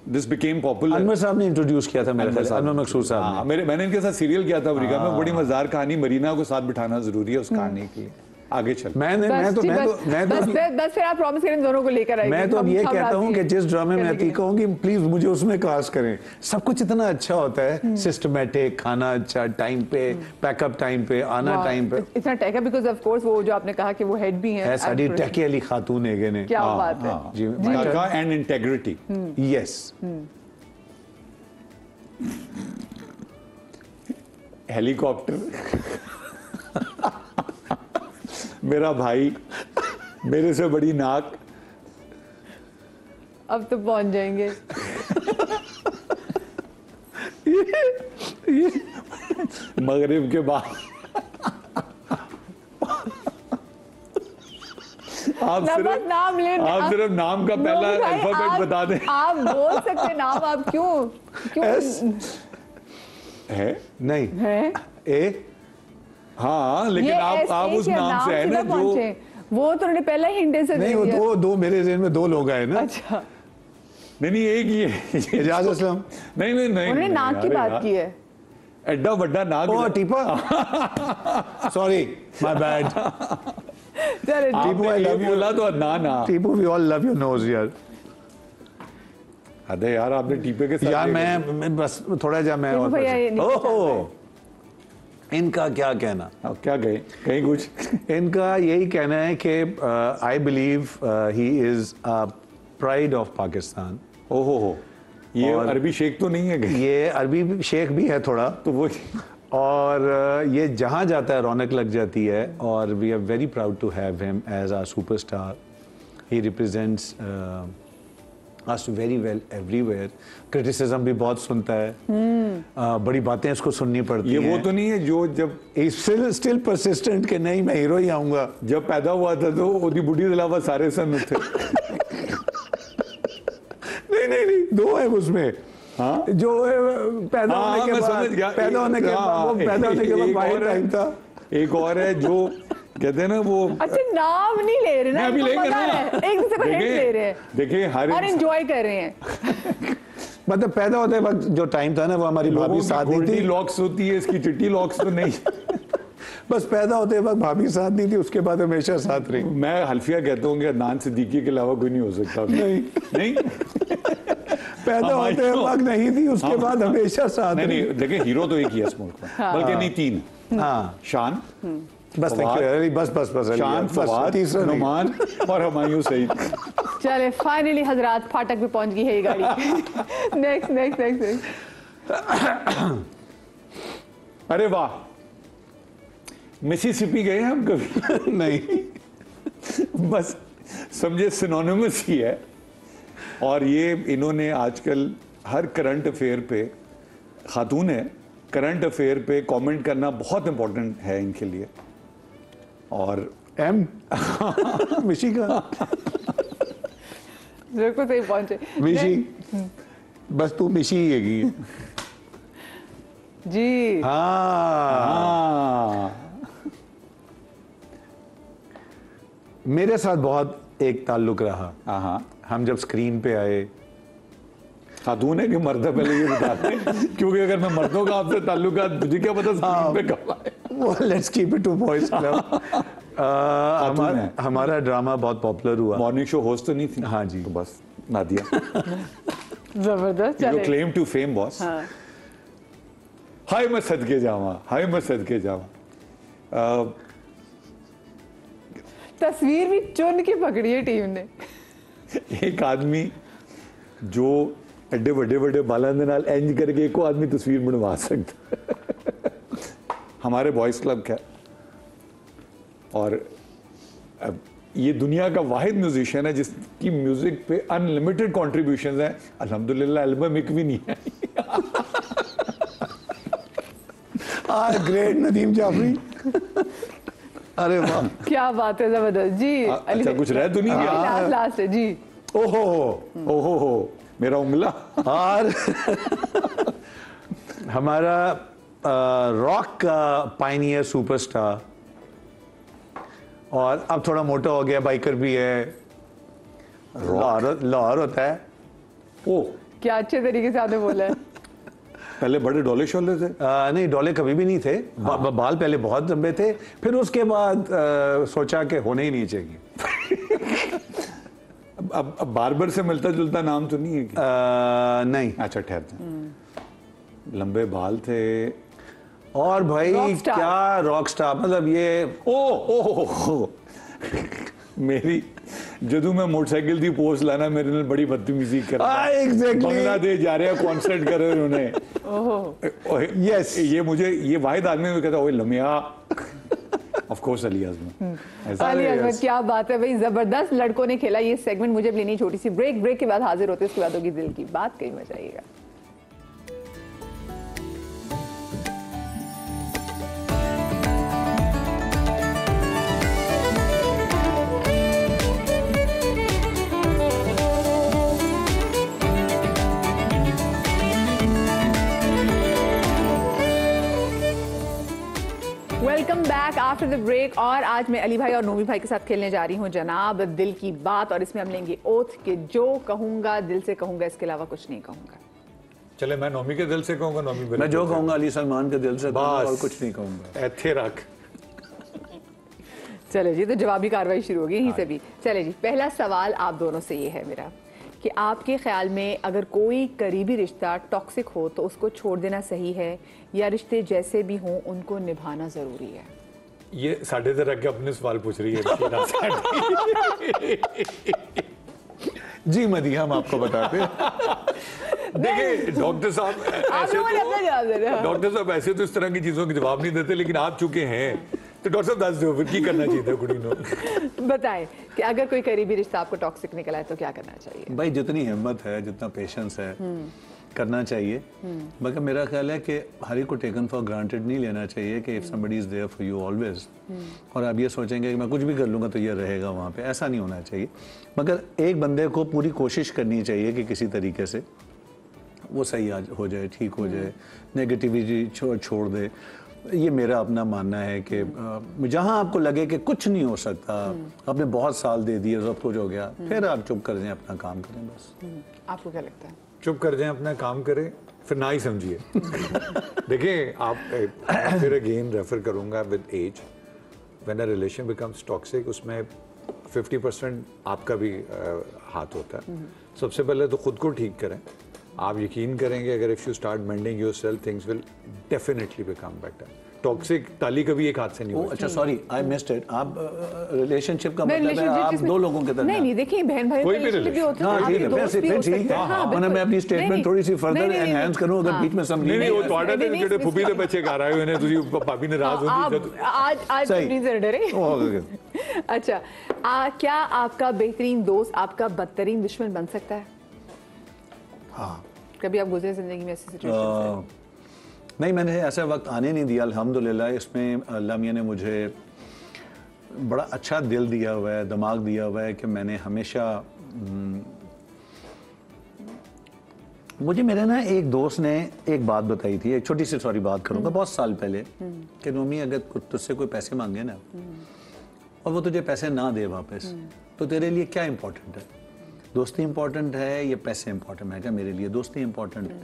this became popular. Anwar साहब ने इंट्रोड्यूस किया था मेरे ख्याल, अनवर मकसूद साहब ने। मैंने इनके साथ सीरियल किया था अमेरिका में। बड़ी मजेदार कहानी। मरीना को साथ बिठाना जरूरी है उस कहानी के लिए। आगे चल। बस फिर आप प्रॉमिस करें दोनों को लेकर आइए। मैं तो अब ये कहता हूँ कि जिस ड्रामे में अतीका होंगी, प्लीज मुझे उसमें कास्ट करें। सब कुछ इतना अच्छा होता है, सिस्टमैटिक, खाना अच्छा, टाइम पे, पैकअप टाइम पे, आना टाइम पे। इतना टेक, बिकॉज़ ऑफ कोर्स वो जो आपने कहा कि वो हेड भी हैं। साडी टेके अली खातून है ने। क्या बात है जी, एंड इंटेग्रिटी। यस। हेलीकॉप्टर। मेरा भाई, मेरे से बड़ी नाक। अब तो पहुंच जाएंगे। मगरिब के बाद आप सिर्फ नाम का पहला अल्फाबेट बता दें। आप बोल सकते नाम, आप क्यों है? नहीं है ए। हाँ, लेकिन आप उस नाम से है ना जो वो तो उन्होंने पहले ही हिंट से नहीं, वो दो मेरे ज़हन में 2 लोग आए ना। अच्छा, नहीं, एक ही एजाज असलम। नहीं, उन्होंने नाक की बात की है। एड्डा बड्डा नाक। ओ टीपा। Sorry, my bad. चलो टीपू आई लव यू बोला तो ना Tipu we all love your nose यार। अरे यार आपने टीपे के साथ यार मैं बस थोड़ा जा मैं टीपू और भैया ये नीचे ओहो इनका क्या कहना, क्या गए कहीं कुछ इनका यही कहना है कि I believe he is a pride of Pakistan. ओहो हो, ये और अरबी शेख तो नहीं है कहीं? ये अरबी शेख भी है थोड़ा, तो वो और ये जहाँ जाता है रौनक लग जाती है, और we are very proud to have him as our superstar. He represents us very well everywhere। क्रिटिसिज्म भी बहुत सुनता है, बड़ी बातें इसको सुननी पड़ती हैं। ये वो तो नहीं है जो जब स्टिल परसिस्टेंट कि नहीं मैं हीरो ही आऊंगा। जब पैदा हुआ था तो ओदी बुढ़ी के अलावा सारे सन थे। नहीं दो है उसमें। हाँ जो पैदा होने के बाद पैदा होने के बाद वाहिद टाइम था। एक और है जो कहते हैं ना वो, अच्छा नाम नहीं ले रहे ना, अभी लेंगे ना, एक दूसरे को हिंट दे रहे हैं, देखिए हर और एंजॉय कर रहे हैं। मतलब पैदा होते वक्त जो टाइम था ना वो हमारी भाभी साथ नहीं थी। लॉक्स होती है, इसकी चिट्टी लॉक्स तो नहीं। बस पैदा होते वक्त भाभी साथ नहीं थी, उसके बाद हमेशा साथ रही। मैं हल्फिया कहता हूँ कि अदनान सिद्दीकी के अलावा कोई नहीं हो सकता। नहीं पैदा होते वक्त नहीं थी, उसके बाद हमेशा साथ रही। नहीं देखिए हीरो तो एक ही है इस मुल्क में, बल्कि नहीं तीन। हाँ शान, बस बस शान, फवाद, नुमान और हुमायूं सईद। चले फाइनली हजरात फाटक पे पहुंच गई है ये गाड़ी। नेक्स्ट। अरे वाह, मिसिसिपी गए हम कभी? नहीं बस समझे सिनोनिमस ही है। और ये इन्होंने आजकल हर करंट अफेयर पे, खातून है, करंट अफेयर पे कमेंट करना बहुत इंपॉर्टेंट है इनके लिए। और एम मिशी का बिल्कुल सही पहुंचे मिशी, बस तू मिशी ही है जी। हाँ मेरे साथ बहुत एक ताल्लुक रहा। हाँ हम जब स्क्रीन पे आए, खातून है कि मर्द है पहले ये बताते हैं, क्योंकि अगर मैं मर्दों का आपसे ताल्लुकात, मुझे क्या पता स्क्रीन पे कब आए। वो let's keep it to boys club. हमारा ड्रामा बहुत पॉपुलर हुआ। मॉर्निंग शो होस्ट तो नहीं थी? हाँ जी। तो बस नादिया जबरदस्त। जो क्लेम टू फेम बॉस। हाय मैं सदके जावा। तस्वीर भी चुन के पकड़ी है टीम ने। एक आदमी जो एडे बड़े बालों के नाल इंज करके एक आदमी तस्वीर बनवा सकता। हमारे बॉयज क्लब का, और ये दुनिया का वाहिद म्यूजिशियन है जिसकी म्यूजिक पे अनलिमिटेड कॉन्ट्रीब्यूशन है। अल्हम्दुलिल्लाह एल्बम एक भी नहीं है। ग्रेट नदीम जाफरी। अरे वाह क्या बात है, जबरदस्त जी। अच्छा कुछ रह तो नहीं गया? लास्ट है जी। ओहो मेरा उंगला। और हमारा रॉक का पायनियर सुपरस्टार, और अब थोड़ा मोटा हो गया, बाइकर भी है, लाहौर होता है। ओ क्या अच्छे तरीके से आपने बोला है। पहले बड़े डोले शोले थे? नहीं डोले कभी भी नहीं थे। बाल पहले बहुत लंबे थे, फिर उसके बाद सोचा कि होने ही नहीं चाहिए। अब बार्बर से मिलता जुलता नाम तो नहीं है कि? नहीं। अच्छा ठहरते। लंबे बाल थे और भाई क्या रॉक स्टार, मतलब ये ओ मेरी जदू मैं मोटरसाइकिल थी पोस्ट लाना मेरे ने बड़ी बदतमीजी कर बांग्लादेश जा रहे हैं कॉन्सर्ट कर रहे उन्हें। यस ये मुझे ये वाहिद आदमी में कहता ओए लमिया। Of course Ali Azmat. अली अज़मत क्या बात है भाई, जबरदस्त लड़कों ने खेला ये सेगमेंट। मुझे लेनी छोटी सी ब्रेक के बाद हाजिर होते, उसके बाद होगी दिल की बात। कहीं मत जाइएगा। Welcome back after the break. और आज मैं अली भाई और नोमी भाई के साथ खेलने जा रही हूँ जनाब दिल की बात, और इसमें हम लेंगे ओथ के जो कहूंगा दिल से कहूंगा, इसके अलावा कुछ नहीं कहूंगा। चले मैं नोमी के दिल से कहूंगा, नोमी मैं जो कहूंगा अली सलमान के दिल से कहूंगा, और कुछ नहीं कहूंगा। ऐथे रख। चले जी, तो जवाबी कार्रवाई शुरू होगी यहीं से भी। चले जी, पहला सवाल आप दोनों से ये है मेरा कि आपके ख्याल में अगर कोई करीबी रिश्ता टॉक्सिक हो तो उसको छोड़ देना सही है या रिश्ते जैसे भी हों उनको निभाना ज़रूरी है? ये साढ़े तरह के अपने सवाल पूछ रही है जी मदिया, हम आपको बताते हैं। देखिए डॉक्टर साहब ऐसे तो इस तरह की चीजों के जवाब नहीं देते, लेकिन आप चुके हैं तो डॉक्टर साहब दस दो फिर की करना चाहिए कुड़ी नो। बताएं कि अगर कोई करीबी रिश्ता आपको टॉक्सिक निकला है तो क्या करना चाहिए? भाई जितनी हिम्मत है, जितना पेशेंस है, करना चाहिए। मगर मेरा ख्याल है कि हर एक को टेकन फॉर ग्रांटेड नहीं लेना चाहिए कि if somebody is there for you always, और आप ये सोचेंगे कि मैं कुछ भी कर लूँगा तो ये रहेगा वहाँ पे, ऐसा नहीं होना चाहिए। मगर एक बंदे को पूरी कोशिश करनी चाहिए कि किसी तरीके से वो सही हो जाए, ठीक हो जाए, नेगेटिविटी छोड़ दे। ये मेरा अपना मानना है कि जहाँ आपको लगे कि कुछ नहीं हो सकता, आपने बहुत साल दे दिए, सब कुछ हो गया, फिर आप चुप कर दें, अपना काम करें बस। आपको क्या लगता है? चुप कर जाएं, अपना काम करें, फिर ना ही समझिए। देखिए आप फिर अगेन रेफर करूंगा with age, when a relation becomes toxic, उसमें 50% आपका भी हाथ होता है। सबसे पहले तो खुद को ठीक करें। आप यकीन करेंगे अगर if you start mending yourself, things will definitely become better. Toxic ताली कभी एक हाथ से नहीं होती। अच्छा सॉरी, आई मिस्ड इट। आप रिलेशनशिप का मतलब है आप दो लोगों के दरमियान? नहीं देखिए, बहन भाई कोई भी रिलेशन होते हैं, हाँ ठीक है, फिर ठीक है। मैं अपनी स्टेटमेंट थोड़ी सी फर्दर एनहांस करूं अगर बीच में समझी नहीं वो ਤੁਹਾਡੇ ਤੇ ਜਿਹੜੇ ਫੁੱਫੀ ਦੇ ਬੱਚੇ ਘਰ ਆਏ ਹੋਏ ਨੇ, ਤੁਸੀਂ ਭਾਬੀ ਨਾਰਾਜ਼ ਹੁੰਦੀ ਜਦ आज प्लीज डरे। अच्छा, क्या आपका बेहतरीन दोस्त आपका बदतरीन दुश्मन बन सकता है? हाँ। कभी आप गुजरे जिंदगी में ऐसी सिचुएशन से? नहीं, मैंने ऐसा वक्त आने नहीं दिया अल्हम्दुलिल्लाह। इसमें अल्लाह मियां ने मुझे बड़ा अच्छा दिल दिया हुआ है, दिमाग दिया हुआ है कि मैंने हमेशा मुझे मेरे ना एक दोस्त ने एक बात बताई थी, एक छोटी सी सॉरी बात करूँगा, बहुत साल पहले, कि नोमी अगर तुझसे कोई पैसे मांगे ना और वो तुझे पैसे ना दे वापस, तो तेरे लिए क्या इम्पोर्टेंट है? दोस्ती इम्पोर्टेंट है या पैसे इम्पोर्टेंट है? क्या मेरे लिए दोस्ती इम्पोर्टेंट है।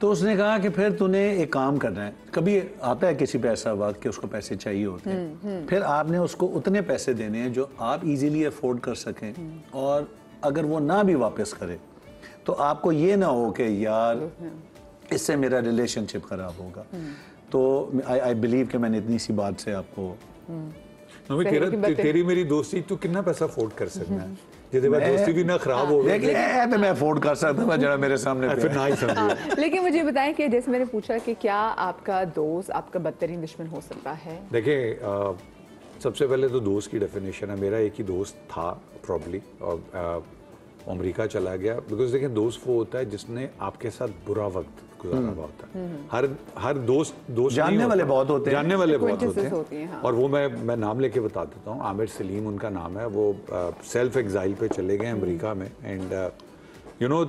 तो उसने कहा कि फिर तूने एक काम करना है, कभी आता है किसी पे ऐसा वक्त कि उसको पैसे चाहिए होते हैं, फिर आपने उसको उतने पैसे देने हैं जो आप इजीली अफोर्ड कर सकें, और अगर वो ना भी वापस करे तो आपको ये ना हो कि यार इससे मेरा रिलेशनशिप खराब होगा। तो आई बिलीव कि मैंने इतनी सी बात से आपको तेरी मेरी दोस्ती तू कितना पैसा अफोर्ड कर सकना है ਜਿਹਦੇ ਬਾਅਦ दोस्ती भी ना खराब हो गई। तो मैं अफोर्ड कर सकता था जरा मेरे सामने फिर ना ही समझिए। लेकिन मुझे बताएं कि जैसे मैंने पूछा कि क्या आपका दोस्त आपका बदतरीन दुश्मन हो सकता है? देखिए सबसे पहले तो दोस्त की डेफिनेशन है, मेरा एक ही दोस्त था प्रॉब्ली, और अमेरिका चला गया। बिकॉज देखिए दोस्त वो होता है जिसने आपके साथ बुरा वक्त गुजारा हुआ होता है। हर दोस्त जानने वाले बहुत होते हैं, जानने वाले बहुत होते हैं। हाँ। और वो मैं नाम लेके बता देता हूँ, आमिर सलीम उनका नाम है। वो सेल्फ एग्जाइल पे चले गए अमेरिका में, and you know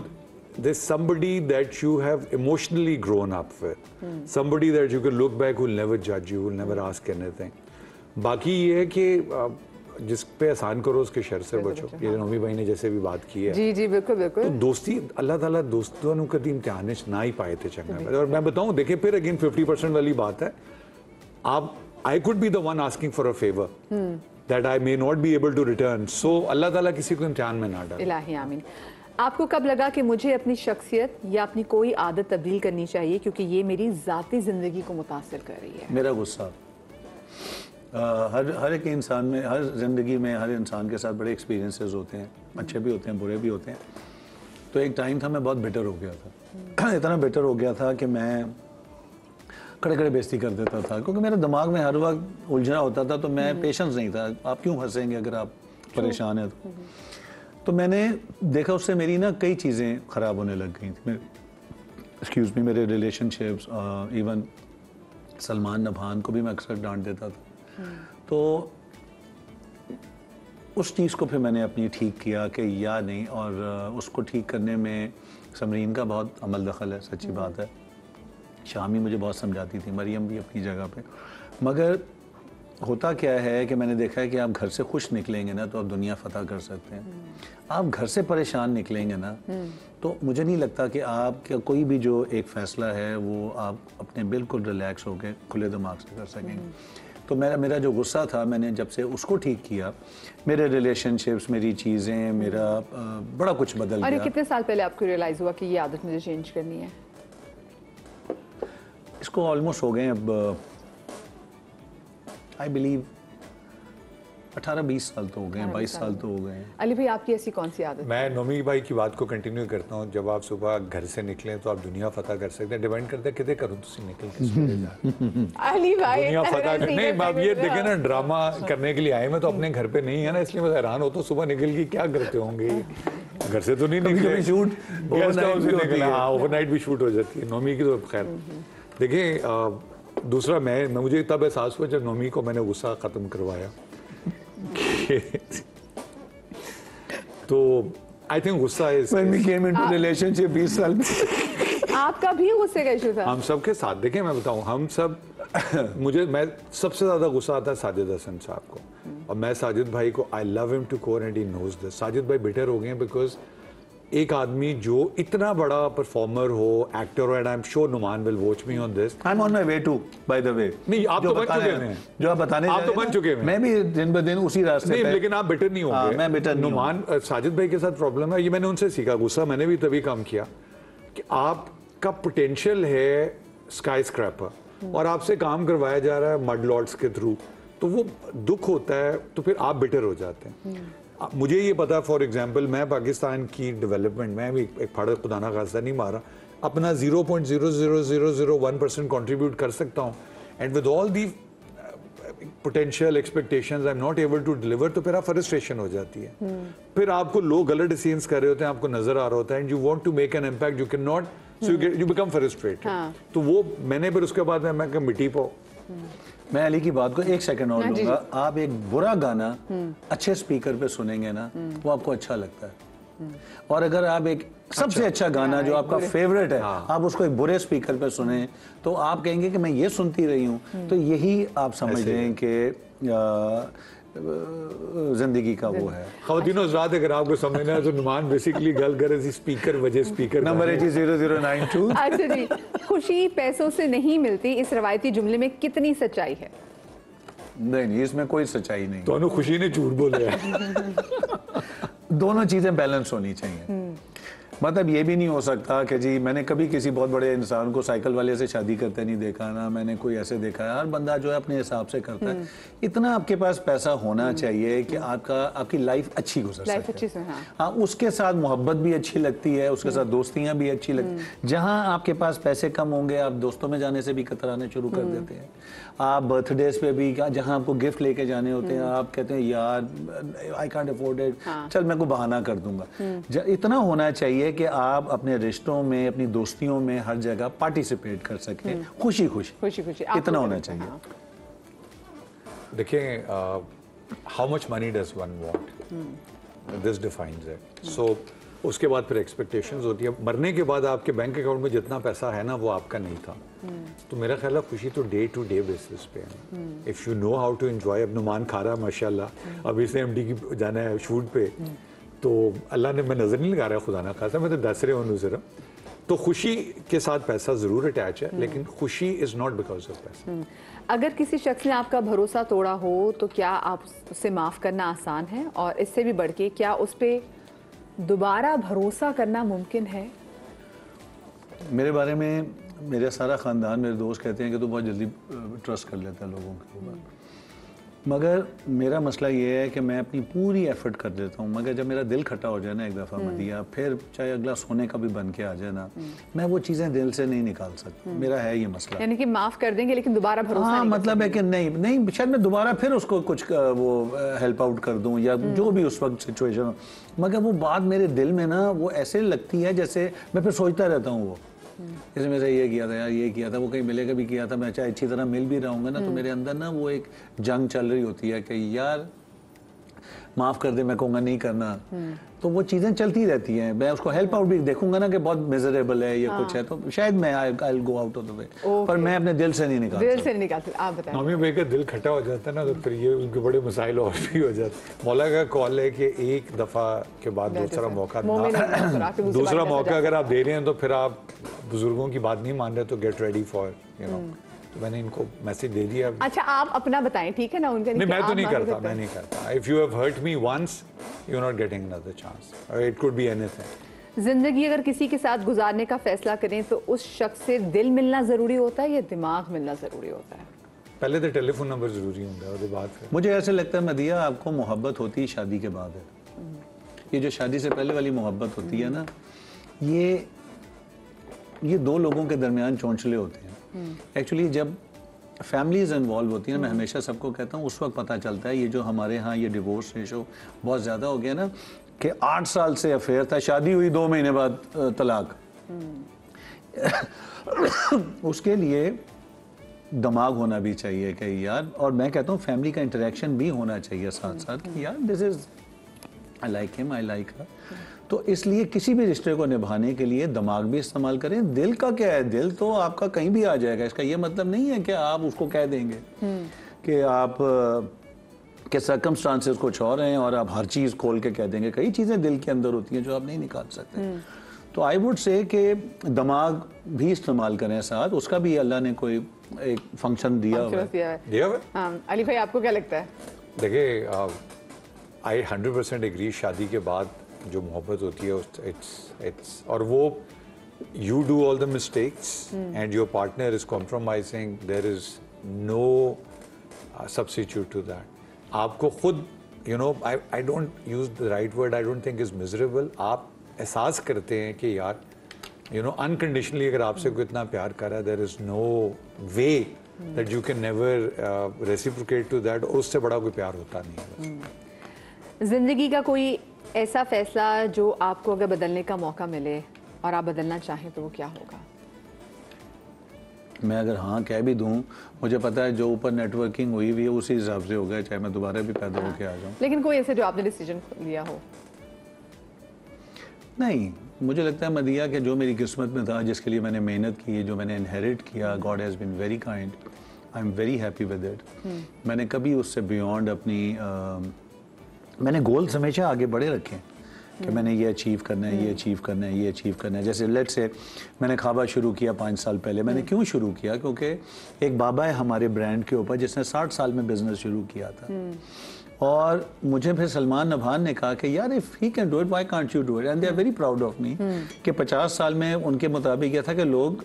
there's somebody that you have emotionally grown up with, somebody that you can look back, who'll never judge you, who'll never ask anything. बाकी ये है कि जिस पे एहसान करो उसके शर से बचो। ये नोमी भाई ने जैसे भी बात की है, जी जी बिल्कुल बिल्कुल। तो दोस्ती अल्लाह ताला दोस्तों ने कभी इम्तिहान ना ही पाए थे चंगा। और मैं बताऊं, देखिए फिर अगेन 50% वाली बात है, आप I could be the one asking for a favour that I may not be able to return. So अल्लाह ताला किसी को इम्तिहान में ना डाले। इलाही आमीन। आपको कब लगा कि मुझे अपनी शख्सियत या अपनी कोई आदत तब्दील करनी चाहिए क्योंकि ये मेरी ज़ाती ज़िंदगी को मुतासिर कर रही है? मेरा गुस्सा। हर एक इंसान में, हर ज़िंदगी में हर इंसान के साथ बड़े एक्सपीरियंसेस होते हैं, अच्छे भी होते हैं, बुरे भी होते हैं। तो एक टाइम था मैं बहुत बेटर हो गया था। इतना बेटर हो गया था कि मैं खड़े खड़े बेइज्जती कर देता था, क्योंकि मेरे दिमाग में हर वक्त उलझना होता था। तो मैं पेशेंस नहीं था। आप क्यों हंसेंगे अगर आप परेशान हैं तो मैंने देखा उससे मेरी ना कई चीज़ें ख़राब होने लग गई थी। एक्सक्यूज़ मी, मेरे रिलेशनशिप्स, इवन सलमान नभान को भी मैं अक्सर डांट देता था। तो उस चीज़ को फिर मैंने अपनी ठीक किया कि या नहीं, और उसको ठीक करने में समरीन का बहुत अमल दखल है, सच्ची बात है। शामी मुझे बहुत समझाती थी, मरियम भी अपनी जगह पे। मगर होता क्या है कि मैंने देखा है कि आप घर से खुश निकलेंगे ना तो आप दुनिया फतह कर सकते हैं। आप घर से परेशान निकलेंगे ना तो मुझे नहीं लगता कि आप क्या कोई भी जो एक फ़ैसला है वो आप अपने बिल्कुल रिलैक्स होकर खुले दिमाग से कर सकेंगे। तो मेरा जो गुस्सा था, मैंने जब से उसको ठीक किया, मेरे रिलेशनशिप्स, मेरी चीज़ें, मेरा बड़ा कुछ बदल और गया। ये कितने साल पहले आपको रियलाइज हुआ कि ये आदत मुझे चेंज करनी है? इसको ऑलमोस्ट हो गए अब, आई बिलीव 18-20 साल तो हो गए हैं, 22 साल तो हो गए हैं। अली भाई, आपकी ऐसी कौन सी आदत? मैं नोमी भाई की बात को कंटिन्यू करता हूँ। जब आप सुबह घर से निकलें तो आप दुनिया फतह कर सकते हैं, डिपेंड करता है कितने करूँ तुम निकल के सवेरे जा अली भाई दुनिया फतह कर, नहीं अब ये देखे ना, ड्रामा करने के लिए आए, मैं तो अपने घर पे नहीं है ना, इसलिए मैं हैरान होता हूँ सुबह निकल के क्या करते होंगे। घर से तो नहीं निकले, शूट ओवरनाइट भी शूट हो जाती है नोमी की। तो खैर देखिए, दूसरा मैं मुझे तब एहसास हुआ जब नोमी को मैंने गुस्सा ख़त्म करवाया। तो आई थिंक गुस्सा is When we came into relationship 20 साल में आपका भी गुस्से का इशू था? हम सब के साथ, देखिए मैं बताऊं, हम सब मैं सबसे ज्यादा गुस्सा आता है साजिद हसन साहब को, और मैं साजिद भाई को, I love him to core and he knows this. Sajid भाई बिटर हो गए हैं बिकॉज एक आदमी जो इतना बड़ा परफॉर्मर हो, एक्टर हो, and I am sure Numan will watch me on this. I am on my way to, by the way. नहीं, आप तो बन चुके हैं, जो आप बताने आप तो बन चुके हैं, मैं भी दिन ब दिन उसी रास्ते नहीं, पे। लेकिन आप बिटर नहीं होंगे। मैं बिटर नहीं। नुमान साजिद भाई के साथ प्रॉब्लम है, ये मैंने उनसे सीखा। गुस्सा मैंने भी तभी काम किया कि आपका पोटेंशियल है स्काई स्क्रैपर और आपसे काम करवाया जा रहा है मड लॉर्ड्स के थ्रू, तो वो दुख होता है, तो फिर आप बिटर हो जाते हैं। मुझे ये पता, फॉर एग्जांपल मैं पाकिस्तान की डेवलपमेंट में भी एक फाड़ खुदा ना खास्ता नहीं मारा, अपना 0.00001% कंट्रीब्यूट कर सकता हूँ, and with all the potential expectations I am not able to deliver, तो फिर आप फ्रस्ट्रेशन हो जाती है। फिर आपको लोग गलत डिसीजंस कर रहे होते हैं, आपको नजर आ रहा होता है, and you want to make an impact, you can not, so you become frustrated. तो वो मैंने फिर उसके बाद मैं मिट्टी पाओ। मैं अली की बात को एक सेकंड और लूंगा। आप एक बुरा गाना अच्छे स्पीकर पे सुनेंगे ना, वो आपको अच्छा लगता है, और अगर आप एक सबसे अच्छा गाना जो आपका फेवरेट है, आप उसको एक बुरे स्पीकर पे सुने तो आप कहेंगे कि मैं ये सुनती रही हूँ। तो यही आप समझ लें कि जिंदगी का वो है। ख़वातीनो हज़रात, अगर आपको समझना है तो नुमान बेसिकली गल करे स्पीकर वजह स्पीकर नंबर 0092। अच्छा जी, खुशी पैसों से नहीं मिलती, इस रवायती जुमले में कितनी सच्चाई है? नहीं, इसमें कोई सच्चाई नहीं। दोनों खुशी ने झूठ बोले हैं। दोनों चीजें बैलेंस होनी चाहिए। मतलब ये भी नहीं हो सकता कि जी मैंने कभी किसी बहुत बड़े इंसान को साइकिल वाले से शादी करते नहीं देखा, ना मैंने कोई ऐसे देखा है। हर बंदा जो है अपने हिसाब से करता है। इतना आपके पास पैसा होना चाहिए कि आपकी लाइफ अच्छी गुजर सके। लाइफ अच्छी से, हाँ, उसके साथ मोहब्बत भी अच्छी लगती है, उसके साथ दोस्तियां भी अच्छी लगती हैं। जहाँ आपके पास पैसे कम होंगे, आप दोस्तों में जाने से भी कतराने शुरू कर देते हैं। आप बर्थडेज पे भी, जहाँ आपको गिफ्ट लेके जाने होते हैं, आप कहते हैं यार आई कांट अफोर्ड इट, चल मैं को बहाना कर दूंगा। इतना होना चाहिए कि आप अपने रिश्तों में, अपनी दोस्तियों में हर जगह पार्टिसिपेट कर सकें, खुशी खुशी इतना होना चाहिए। देखिए, how much money does one want, this defines it. So उसके बाद फिर एक्सपेक्टेशंस होती है। मरने के बाद आपके बैंक अकाउंट में जितना पैसा है ना, वो आपका नहीं था। तो मेरा ख्याल है खुशी तो डे टू डे बेसिस पे है। If you know how to enjoy, अब नुमान खा रहा है माशाल्लाह, अभी से एमडी की जाना है शूट पे, तो अल्लाह ने, मैं नज़र नहीं लगा रहा खुदा ना खासा, मैं तो दस रहे हूँ सिर्फ। तो खुशी के साथ पैसा ज़रूर अटैच है, लेकिन खुशी इज़ नॉट बिकॉज ऑफ पैसा। अगर किसी शख्स ने आपका भरोसा तोड़ा हो तो क्या आप उससे माफ़ करना आसान है, और इससे भी बढ़ के क्या उस पर दोबारा भरोसा करना मुमकिन है? मेरे बारे में मेरा सारा ख़ानदान, मेरे दोस्त कहते हैं कि तू बहुत जल्दी ट्रस्ट कर लेता है लोगों के ऊपर, मगर मेरा मसला ये है कि मैं अपनी पूरी एफर्ट कर देता हूँ, मगर जब मेरा दिल खट्टा हो जाए ना एक दफ़ा मदिया, फिर चाहे अगला सोने का भी बन के आ जाए ना, मैं वो चीज़ें दिल से नहीं निकाल सकता। मेरा है ये मसला। यानी कि माफ़ कर देंगे लेकिन दोबारा भरोसा हाँ, नहीं मतलब है कि नहीं शायद मैं दोबारा फिर उसको कुछ वो हेल्प आउट कर दूँ या जो भी उस वक्त सिचुएशन हो, मगर वो बात मेरे दिल में ना वो ऐसे लगती है जैसे मैं फिर सोचता रहता हूँ, वो जैसे मेरे ये किया था यार, ये किया था, वो कहीं मिलेगा भी किया था, मैं चाहे अच्छी तरह मिल भी रहूँगा ना, तो मेरे अंदर ना वो एक जंग चल रही होती है कि यार माफ़ कर दे, मैं कहूँगा नहीं करना। तो वो चीज़ें चलती रहती हैं। मैं उसको हेल्प आउट भी देखूंगा ना कि बहुत मिजरेबल है या कुछ है, तो शायद मैं I will go out of the way, पर मैं अपने दिल से नहीं निकालता। दिल से नहीं निकालते। आप बताएं। नॉमी भाई का दिल खट्टा हो जाता है ना, तो फिर ये उनके बड़े मसाइल और भी हो जाते हैं। मौला का कॉल है कि एक दफ़ा के बाद दूसरा मौका, दूसरा मौका अगर आप दे रहे हैं तो फिर आप बुजुर्गों की बात नहीं मान रहे तो get ready for, you know, तो तो मैंने इनको मैसेज दे दिया। अच्छा आप अपना बताएं, ठीक है ना, उनका नहीं, मैं तो नहीं करता, मैं नहीं करता। If you have hurt me once you are not getting another chance, it could be anything. जिंदगी अगर किसी के साथ गुजारने का फैसला करें तो उस शख्स से दिल मिलना जरूरी होता है या दिमाग मिलना जरूरी होता है? पहले तो टेलीफोन नंबर जरूरी होता है, उसके बाद फिर। मुझे ऐसे लगता है मदिया, आपको मोहब्बत होती है शादी के बाद है। ये जो शादी से पहले वाली मोहब्बत होती है ना, ये दो लोगों के दरमियान चौंचले होते हैं। एक्चुअली जब फैमिलीज इन्वॉल्व होती हैं, मैं हमेशा सबको कहता हूँ, उस वक्त पता चलता है। ये जो हमारे यहाँ ये डिवोर्स रेशो बहुत ज़्यादा हो गया ना, कि 8 साल से अफेयर था, शादी हुई 2 महीने बाद तलाक। उसके लिए दिमाग होना भी चाहिए कि यार, और मैं कहता हूँ फैमिली का इंटरेक्शन भी होना चाहिए साथ साथ कि यार this is I like him, I like her. तो इसलिए किसी भी रिश्ते को निभाने के लिए दिमाग भी इस्तेमाल करें। दिल का क्या है, दिल तो आपका कहीं भी आ जाएगा। इसका ये मतलब नहीं है कि आप उसको कह देंगे कि आप के सर्कमस्टांसेस कुछ और हैं और आप हर चीज़ खोल के कह देंगे। कई चीज़ें दिल के अंदर होती हैं जो आप नहीं निकाल सकते। तो आई वुड से कि दिमाग भी इस्तेमाल करें साथ, उसका भी अल्लाह ने कोई एक फंक्शन दिया हुआ है। अली भाई आपको क्या लगता है? देखिए, आई 100% एग्री। शादी के बाद जो मोहब्बत होती है इट्स और वो you do all the mistakes and your partner is compromising, there is no substitute to that. आपको खुद I don't use the right word, I don't think is miserable. आप एहसास करते हैं कि यार अनकंडीशनली अगर आपसे कोई इतना प्यार कर रहा है, there is no way that you can never reciprocate to that. उससे बड़ा कोई प्यार होता नहीं है। जिंदगी का कोई ऐसा फैसला जो आपको अगर बदलने का मौका मिले और आप बदलना चाहें तो वो क्या होगा? मैं अगर हाँ कह भी दूं, मुझे पता है जो ऊपर नेटवर्किंग हुई हुई है उसी हिसाब से होगा, चाहे मैं दोबारा भी पैदा होके आ जाऊं। लेकिन कोई ऐसे जो आपने डिसीजन लिया हो? नहीं, मुझे लगता है मदिया कि जो मेरी किस्मत में था, जिसके लिए मैंने मेहनत की, जो मैंने इनहेरिट किया, God has been very kind, I am very happy with it. मैंने कभी उससे बियॉन्ड अपनी मैंने गोल्स हमेशा आगे बढ़े रखे हैं कि मैंने ये अचीव करना है, ये अचीव करना है, ये अचीव करना है। जैसे लेट्स से मैंने खाबा शुरू किया 5 साल पहले। मैंने क्यों शुरू किया? क्योंकि एक बाबा है हमारे ब्रांड के ऊपर जिसने 60 साल में बिजनेस शुरू किया था, और मुझे फिर सलमान नभान ने कहा कि यार if he can do it, why can't you do it? And they are very proud of me कि 50 साल में उनके मुताबिक यह था कि लोग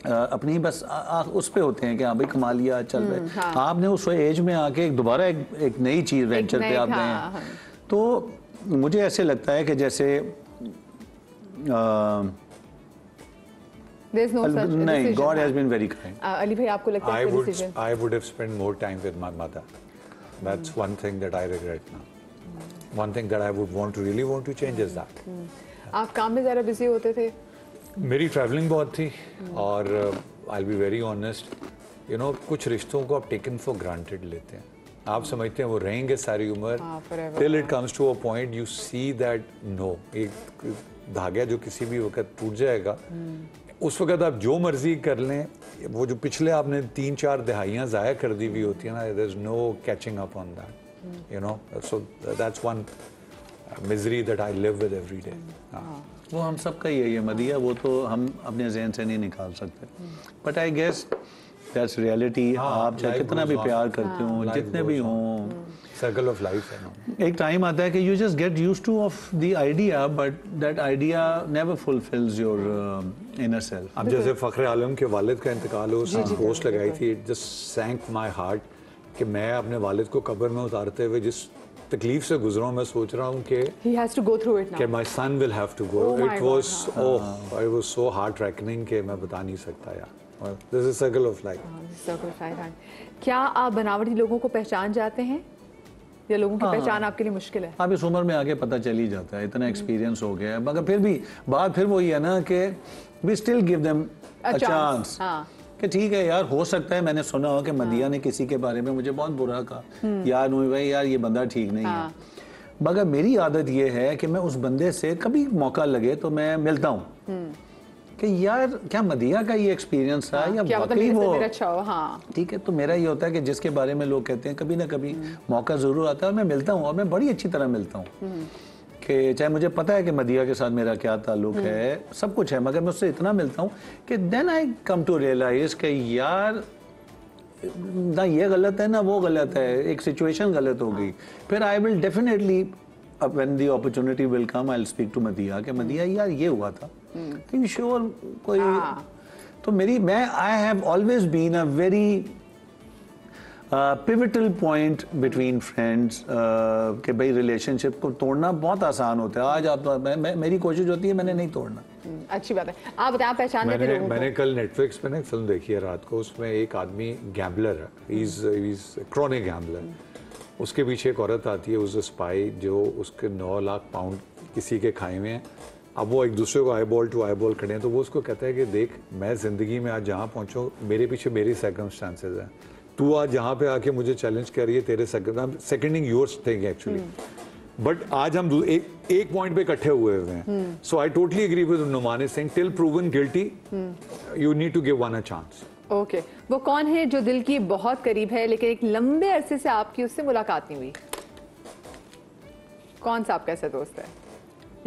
अपनी बस उस पे होते हैं कि हाँ भाई कमा लिया, चल रहे। हाँ। आपने उस एज में आके दोबारा एक नई चीज वेंचर पे आप गए हैं। तो मुझे ऐसे लगता है कि जैसे नहीं, God has been very kind. Ali भाई आपको लगता है I would have spent more time with my mother. That's one thing that I regret now. One thing that I would really want to change is that. आप काम में ज़रा busy होते थे? मेरी ट्रैवलिंग बहुत थी और I'll be very honest, कुछ रिश्तों को आप टेकन फॉर ग्रांटेड लेते हैं। आप समझते हैं वो रहेंगे सारी उम्र, till it comes to a point you see that no, एक धागा जो किसी भी वक्त टूट जाएगा, उस वक्त आप जो मर्जी कर लें, वो जो पिछले आपने 3-4 दहाइयाँ ज़ाया कर दी हुई होती है ना, there is no catching up on that, so that's one misery that I live with every day. वो हम सबका ही है ये मदिया, वो तो हम अपने जहन से नहीं निकाल सकते, but I guess that's reality. आप चाहे कितना भी प्यार करते हो, जितने भी हों, सर्कल ऑफ लाइफ है। एक टाइम आता है कि you just get used two of the idea, but that idea never fulfils your inner self. अब जैसे फखर आलम के वालिद का इंतकाल हो, उसने पोस्ट लगाई थी, इट जस्ट सैंक माय हार्ट कि मैं अपने वालिद को कब्र में उतारते हुए जिस तकलीफ से गुजरा हूं, मैं सोच रहा हूं कि he has to go through it now, कि my son will have to go. It was so heart reckoning कि मैं बता नहीं सकता यार। This is circle of life. Circle of life। क्या आप बनावटी लोगों को पहचान जाते हैं या लोगों की पहचान आपके लिए मुश्किल है? आप इस उम्र में आके पता चल ही जाता है, इतना एक्सपीरियंस हो गया है, मगर फिर भी बात फिर वही है ना कि we still give them a chance। कि ठीक है यार, हो सकता है मैंने सुना हो कि मदिया ने किसी के बारे में मुझे बहुत बुरा कहा, यार नूही भाई यार ये बंदा ठीक नहीं है, मगर मेरी आदत ये है कि मैं उस बंदे से कभी मौका लगे तो मैं मिलता हूँ कि यार क्या मदिया का ये एक्सपीरियंस था या वाकई वो अच्छा हो। हाँ ठीक है, तो मेरा ये होता है कि जिसके बारे में लोग कहते हैं कभी ना कभी मौका जरूर आता है और मैं मिलता हूँ, और मैं बड़ी अच्छी तरह मिलता हूँ कि चाहे मुझे पता है कि मदिया के साथ मेरा क्या ताल्लुक है, सब कुछ है, मगर मैं उससे इतना मिलता हूँ कि then I come to realize कि यार ना ये गलत है ना वो गलत है, एक सिचुएशन गलत हो गई, फिर I will definitely when the opportunity will come I will speak to media कि मदिया यार ये हुआ था, थिंक श्योर कोई। तो मैं I have always been a very pivotal point between friends कि भाई रिलेशनशिप को तोड़ना बहुत आसान होता है। आज आप मेरी कोशिश होती है मैंने नहीं तोड़ना। अच्छी बात है। आप बताएं, पहचान मैंने कल नेटफ्लिक्स पे ना एक फिल्म देखी है रात को, उसमें एक आदमी गैम्बलर है, ही इज क्रॉनिक गैम्बलर। उसके पीछे एक औरत आती है, उस स्पाई जो उसके 9 लाख पाउंड किसी के खाए हुए हैं। अब वो एक दूसरे को eyeball to eyeball खड़े हैं, तो वो उसको कहता है कि देख मैं ज़िंदगी में आज जहाँ पहुँचूँ मेरे पीछे मेरी सर्कमस्टांसेस हैं, तू आज यहाँ पे आके मुझे चैलेंज कर रही है, तेरे seconding yours thing actually, but आज हम एक पॉइंट पे इकट्ठे हुए हैं। So I totally agree with Numani Singh, till proven guilty you need to give one a chance. Okay, वो कौन है जो दिल की बहुत करीब है लेकिन एक लंबे अरसे से आपकी उससे मुलाकात नहीं हुई? कौन सा आपका ऐसा दोस्त है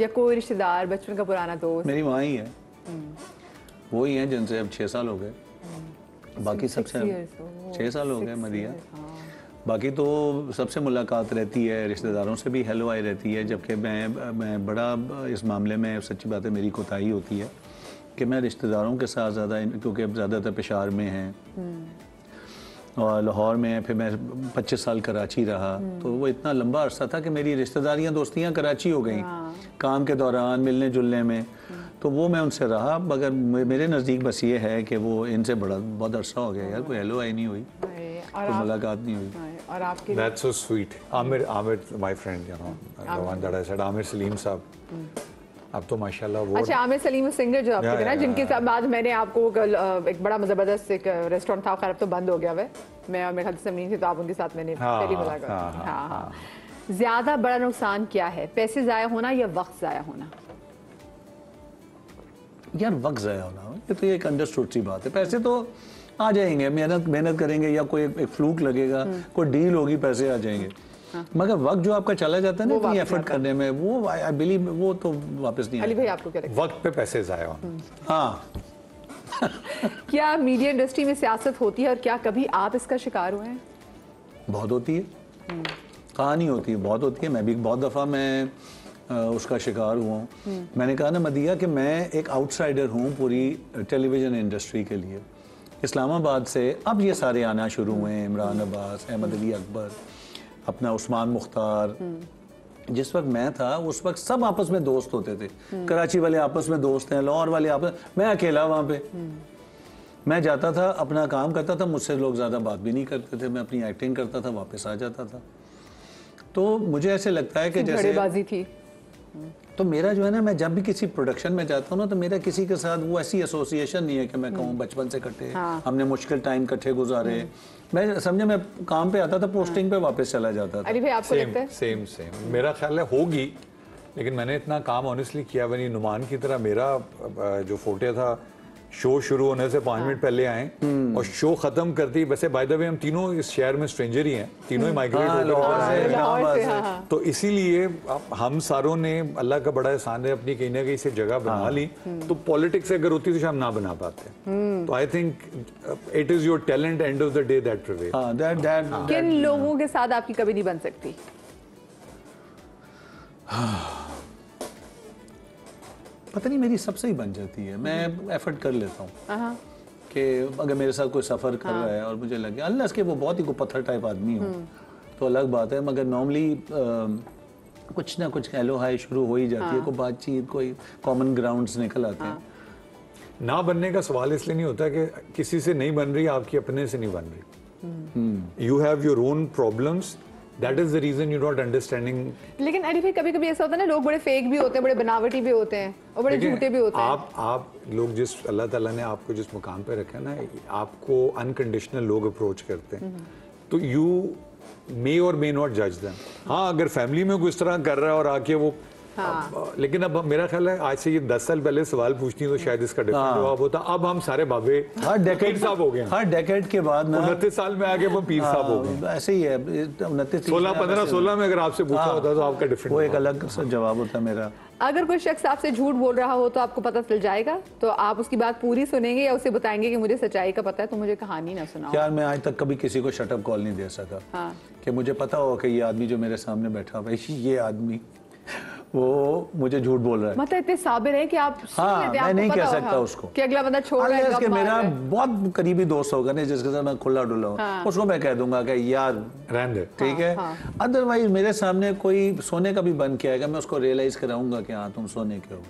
या कोई रिश्तेदार, बचपन का पुराना दोस्त? मेरी माँ ही है, वो ही है जिनसे अब 6 साल हो गए, बाकी सबसे 6 साल हो गए मदिया। बाकी तो सबसे मुलाकात रहती है, रिश्तेदारों से भी हेलो आई रहती है, जबकि मैं बड़ा इस मामले में सच्ची बात है मेरी कोताही होती है कि मैं रिश्तेदारों के साथ ज़्यादा, क्योंकि अब ज़्यादातर पेशावर में हैं और लाहौर में, फिर मैं 25 साल कराची रहा, तो वो इतना लंबा अरसा था कि मेरी रिश्तेदारियां दोस्तियां कराची हो गई काम के दौरान मिलने जुलने में, तो वो मैं उनसे रहा। मगर मेरे नज़दीक बस ये है कि वो इनसे बहुत अरसा हो गया यार, कोई हेलो आई नहीं हुई, कोई मुलाकात नहीं हुई। और आपके That's so sweet. Amir, my friend, you know, the one that I said, Amir Salim साहब, अब तो माशाल्लाह वो। अच्छा, आमिर सलीम सिंगर जो आपके ना, जिनके साथ बाद मैंने आपको कल एक बड़ा ज़बरदस्त एक रेस्टोरेंट था, खैर अब तो बंद हो गया है, मैं और मेरे ख्याल से थी, तो आप उनके साथ मैंने पहली मुलाकात। हाँ। ज़्यादा बड़ा नुकसान क्या है, पैसे ज़ाया होना या वक्त ज़ाया होना? यार वक्त ज़ाया होना, ये तो एक अंडरस्टूड सी बात है। पैसे तो आ जाएंगे, मेहनत करेंगे या कोई एक फ्लूक लगेगा, कोई डील होगी, पैसे आ जाएंगे, मगर वक्त जो आपका चला जाता है ना इतनी एफर्ट करने में, वो आई बिलीव वो तो वापस नहीं। अली भाई आपको क्या लगता है? वक्त पे पैसे ज़ाया होना। हाँ। क्या मीडिया इंडस्ट्री में सियासत होती है और क्या कभी आप इसका शिकार हुए हैं? बहुत होती है, कहाँ नहीं होती है, बहुत होती है। मैं भी बहुत दफ़ा मैं उसका शिकार हुआ हूँ। मैंने कहा ना मदिया कि मैं एक आउटसाइडर हूँ पूरी टेलीविज़न इंडस्ट्री के लिए। इस्लामाबाद से अब ये सारे आना शुरू हुए हैं, इमरान अब्बास, अहमद अली अकबर, अपना उस्मान मुख्तार। जिस वक्त मैं था उस वक्त सब आपस में दोस्त होते थे, कराची वाले आपस में दोस्त हैं, लाहौर वाले आपस, मैं अकेला वहाँ पे। मैं जाता था, अपना काम करता था, मुझसे लोग ज़्यादा बात भी नहीं करते थे, मैं अपनी एक्टिंग करता था, वापस आ जाता था। तो मुझे ऐसे लगता है कि जैसे बाजी थी, तो मेरा जो है ना, मैं जब भी किसी प्रोडक्शन में जाता हूँ ना, तो मेरा किसी के साथ वो ऐसी एसोसिएशन नहीं है कि मैं कहूँ बचपन से इकट्ठे, हमने मुश्किल टाइम इकट्ठे गुजारे। मैं समझे, मैं काम पे आता था, पोस्टिंग पे वापस चला जाता था। अली भाई आपको लगता है? सेम मेरा ख्याल है होगी, लेकिन मैंने इतना काम ऑनेस्टली किया बनी नुमान की तरह। मेरा जो फोटे था, शो शुरू होने से 5 मिनट पहले आए और शो खत्म करती, वैसे बाय द वे हम तीनों इस शहर में स्ट्रेंजर ही हैं, तीनों ही माइग्रेट हो गए, तो इसीलिए हम सारों ने, अल्लाह का बड़ा एहसान है, अपनी कहीं ना कहीं से जगह बना ली। तो पॉलिटिक्स अगर होती तो शायद ना बना पाते। तो I think it is your talent, end of the day that prevail. किन लोगों के साथ आपकी कभी नहीं बन सकती? पता नहीं, मेरी सबसे ही बन जाती है, मैं एफर्ट कर लेता हूँ कि अगर मेरे साथ कोई सफ़र कर रहा है और मुझे लगे अल्लाह के वो बहुत ही कोई पत्थर टाइप आदमी हो तो अलग बात है, मगर नॉर्मली कुछ ना कुछ हेलो हाय शुरू हो ही जाती है, कोई बातचीत, कोई कॉमन ग्राउंड्स निकल आते हैं। ना बनने का सवाल इसलिए नहीं होता कि किसी से नहीं बन रही, आपकी अपने से नहीं बन रही। You have your own problems, That is the reason you're not understanding. लेकिन अरे भाई कभी कभी ऐसा होता है ना, लोग बड़े फेक भी होते हैं, बड़े बनावटी भी होते हैं और बड़े झूठे भी होते हैं। आप लोग जिस अल्लाह ताला ने आपको जिस मुकाम पे रखा है ना, आपको अनकंडीशनल लोग अप्रोच करते हैं, तो यू मे और मे नॉट जज देम। हाँ, अगर फैमिली में कोई इस तरह कर रहा है और आके वो लेकिन अब मेरा ख्याल है आज से ये 10 साल पहले सवाल पूछती तो शायद इसका डिफरेंट जवाब होता। अब हम सारे बाबे हर डेकेड साहब हो गए, हर डेकेड के बाद ना 29 साल में आगे वो पीर साहब हो गए। ऐसे ही है 29 16 में अगर आपसे पूछा होता तो आपका डिफरेंट वो एक अलग सा जवाब होता मेरा। अगर कोई शख्स आपसे झूठ बोल रहा हो तो आपको पता चल जाएगा, तो आप उसकी बात पूरी सुनेंगे या उसे बताएंगे कि मुझे सच्चाई का पता है तो मुझे कहानी ना सुनाओ? यार मैं आज तक कभी किसी को शटअप कॉल नहीं दे सका। हाँ। कि मुझे पता हो कि ये आदमी जो मेरे सामने बैठा हुआ है, ये आदमी वो मुझे झूठ बोल रहा है। मतलब इतने साबिर है कि आप हाँ, लेते, मैं नहीं पता कह होगा सकता उसको कि अगला बंदा छोड़ रहा है, इसके गप मार मेरा रहा है। बहुत करीबी दोस्त होगा ना जिसके साथ मैं खुला डुला हूँ, हाँ। उसको मैं कह दूंगा कि यार रहने दे, ठीक है। अदरवाइज मेरे सामने कोई सोने का भी बन के आएगा, मैं उसको रियलाइज कराऊंगा कि हाँ तुम सोने के हो।